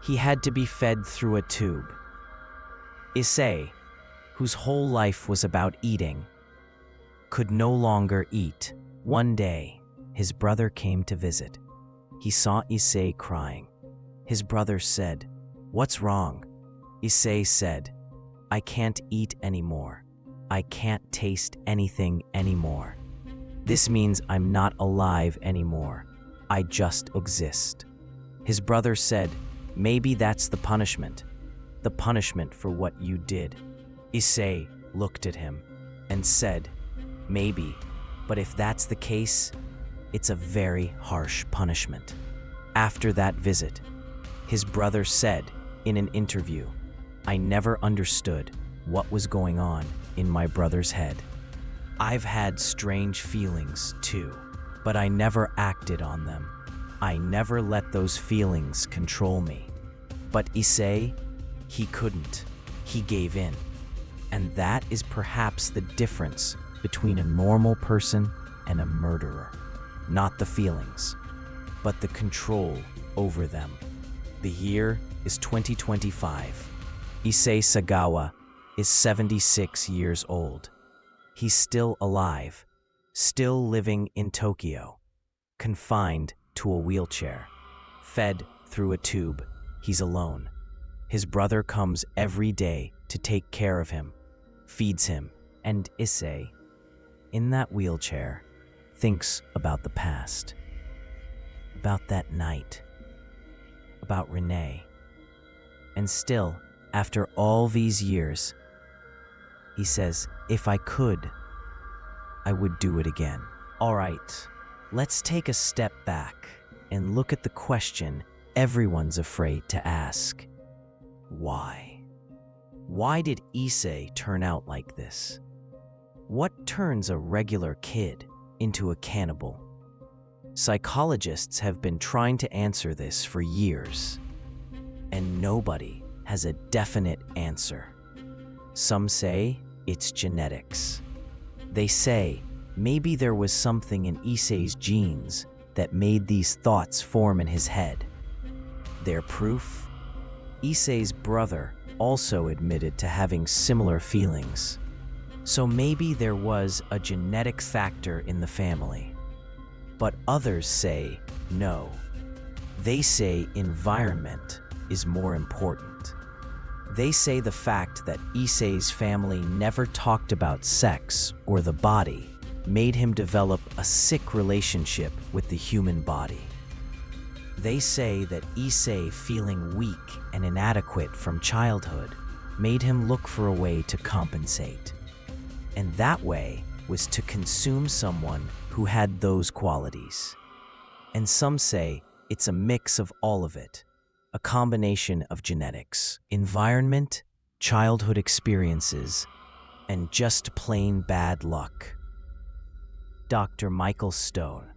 He had to be fed through a tube. Issei, whose whole life was about eating, could no longer eat. One day, his brother came to visit. He saw Issei crying. His brother said, "What's wrong?" Issei said, "I can't eat anymore. I can't taste anything anymore. This means I'm not alive anymore. I just exist." His brother said, "Maybe that's the punishment for what you did." Issei looked at him and said, "Maybe, but if that's the case, it's a very harsh punishment." After that visit, his brother said in an interview, "I never understood what was going on in my brother's head. I've had strange feelings too, but I never acted on them. I never let those feelings control me." But Issei, he couldn't. He gave in. And that is perhaps the difference between a normal person and a murderer. Not the feelings, but the control over them. The year is 2025. Issei Sagawa is 76 years old. He's still alive, still living in Tokyo, confined to a wheelchair, fed through a tube. He's alone. His brother comes every day to take care of him, feeds him, and Issei, in that wheelchair, thinks about the past, about that night, about Renee. And still, after all these years, he says, "If I could, I would do it again." All right, let's take a step back and look at the question everyone's afraid to ask. Why? Why did Issei turn out like this? What turns a regular kid into a cannibal? Psychologists have been trying to answer this for years, and nobody has a definite answer. Some say it's genetics. They say maybe there was something in Issei's genes that made these thoughts form in his head. Their proof? Issei's brother also admitted to having similar feelings. So maybe there was a genetic factor in the family. But others say no. They say environment is more important. They say the fact that Issei's family never talked about sex or the body made him develop a sick relationship with the human body. They say that Issei feeling weak and inadequate from childhood made him look for a way to compensate. And that way was to consume someone who had those qualities. And some say it's a mix of all of it, a combination of genetics, environment, childhood experiences, and just plain bad luck. Dr. Michael Stone,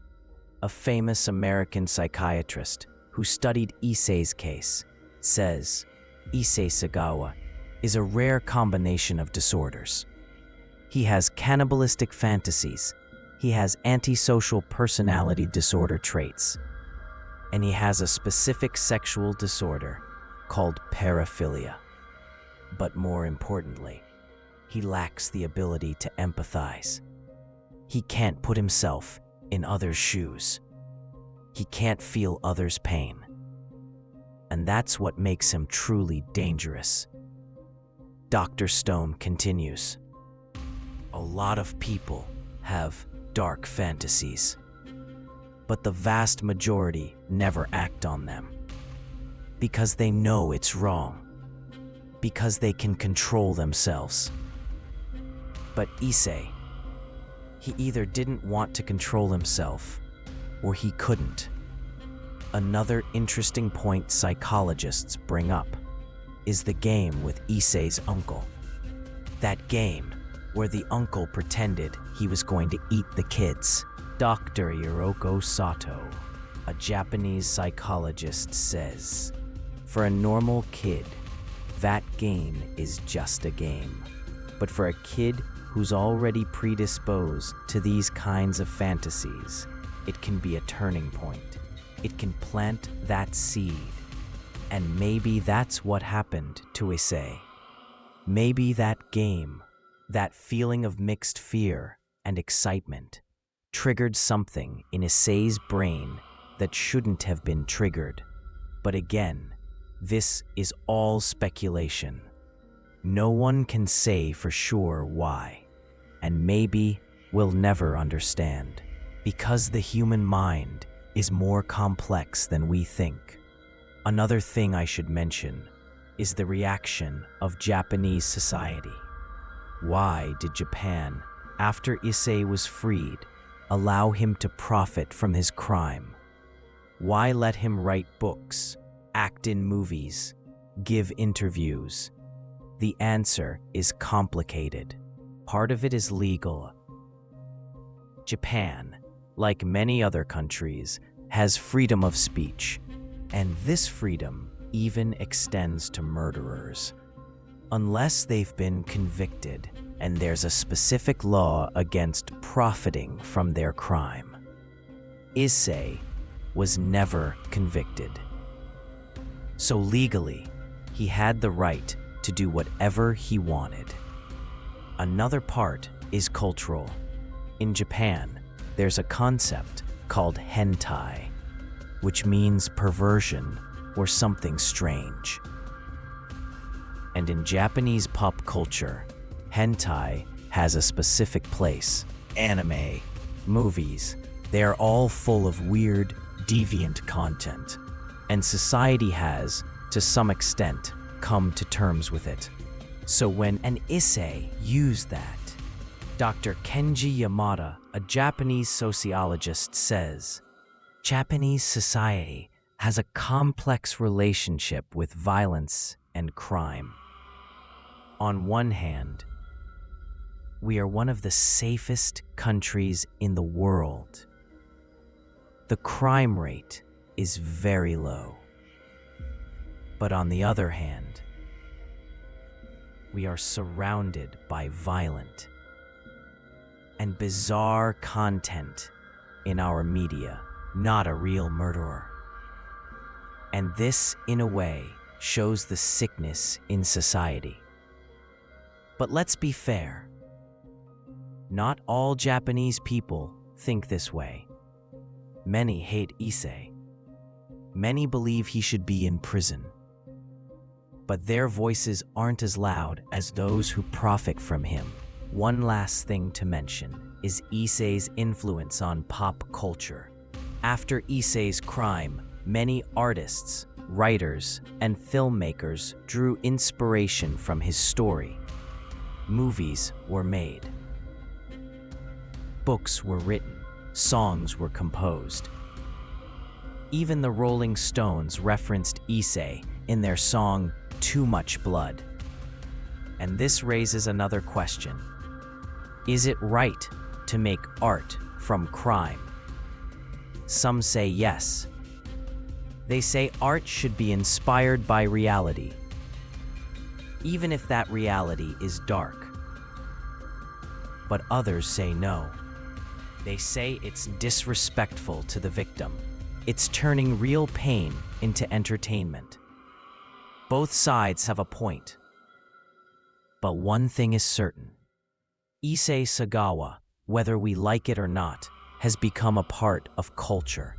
a famous American psychiatrist who studied Issei's case, says Issei Sagawa is a rare combination of disorders. He has cannibalistic fantasies, he has antisocial personality disorder traits, and he has a specific sexual disorder called paraphilia. But more importantly, he lacks the ability to empathize. He can't put himself in others' shoes. He can't feel others' pain. And that's what makes him truly dangerous. Dr. Stone continues, a lot of people have dark fantasies, but the vast majority never act on them because they know it's wrong, because they can control themselves. But Issei, he either didn't want to control himself or he couldn't. Another interesting point psychologists bring up is the game with Issei's uncle. That game where the uncle pretended he was going to eat the kids. Dr. Hiroko Sato, a Japanese psychologist, says, for a normal kid, that game is just a game. But for a kid who's already predisposed to these kinds of fantasies, it can be a turning point. It can plant that seed. And maybe that's what happened to Issei. Maybe that game, that feeling of mixed fear and excitement, triggered something in Issei's brain that shouldn't have been triggered. But again, this is all speculation. No one can say for sure why, and maybe we'll never understand, because the human mind is more complex than we think. Another thing I should mention is the reaction of Japanese society. Why did Japan, after Issei was freed, allow him to profit from his crime? Why let him write books, act in movies, give interviews? The answer is complicated. Part of it is legal. Japan, like many other countries, has freedom of speech, and this freedom even extends to murderers, unless they've been convicted and there's a specific law against profiting from their crime. Issei was never convicted. So legally, he had the right to do whatever he wanted. Another part is cultural. In Japan, there's a concept called hentai, which means perversion or something strange. And in Japanese pop culture, hentai has a specific place. Anime, movies, they're all full of weird, deviant content. And society has, to some extent, come to terms with it. So when an Issei used that, Dr. Kenji Yamada, a Japanese sociologist, says, Japanese society has a complex relationship with violence and crime. On one hand, we are one of the safest countries in the world. The crime rate is very low. But on the other hand, we are surrounded by violent and bizarre content in our media, not a real murderer. And this, in a way, shows the sickness in society. But let's be fair. Not all Japanese people think this way. Many hate Issei. Many believe he should be in prison. But their voices aren't as loud as those who profit from him. One last thing to mention is Issei's influence on pop culture. After Issei's crime, many artists, writers, and filmmakers drew inspiration from his story. Movies were made. Books were written. Songs were composed. Even the Rolling Stones referenced Issei in their song Too Much Blood. And this raises another question. Is it right to make art from crime? Some say yes. They say art should be inspired by reality, even if that reality is dark. But others say no. They say it's disrespectful to the victim. It's turning real pain into entertainment. Both sides have a point. But one thing is certain. Issei Sagawa, whether we like it or not, has become a part of culture,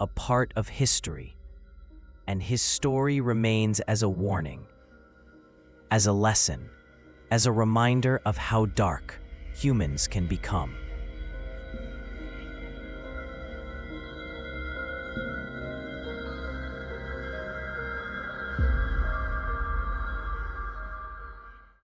a part of history, and his story remains as a warning, as a lesson, as a reminder of how dark humans can become.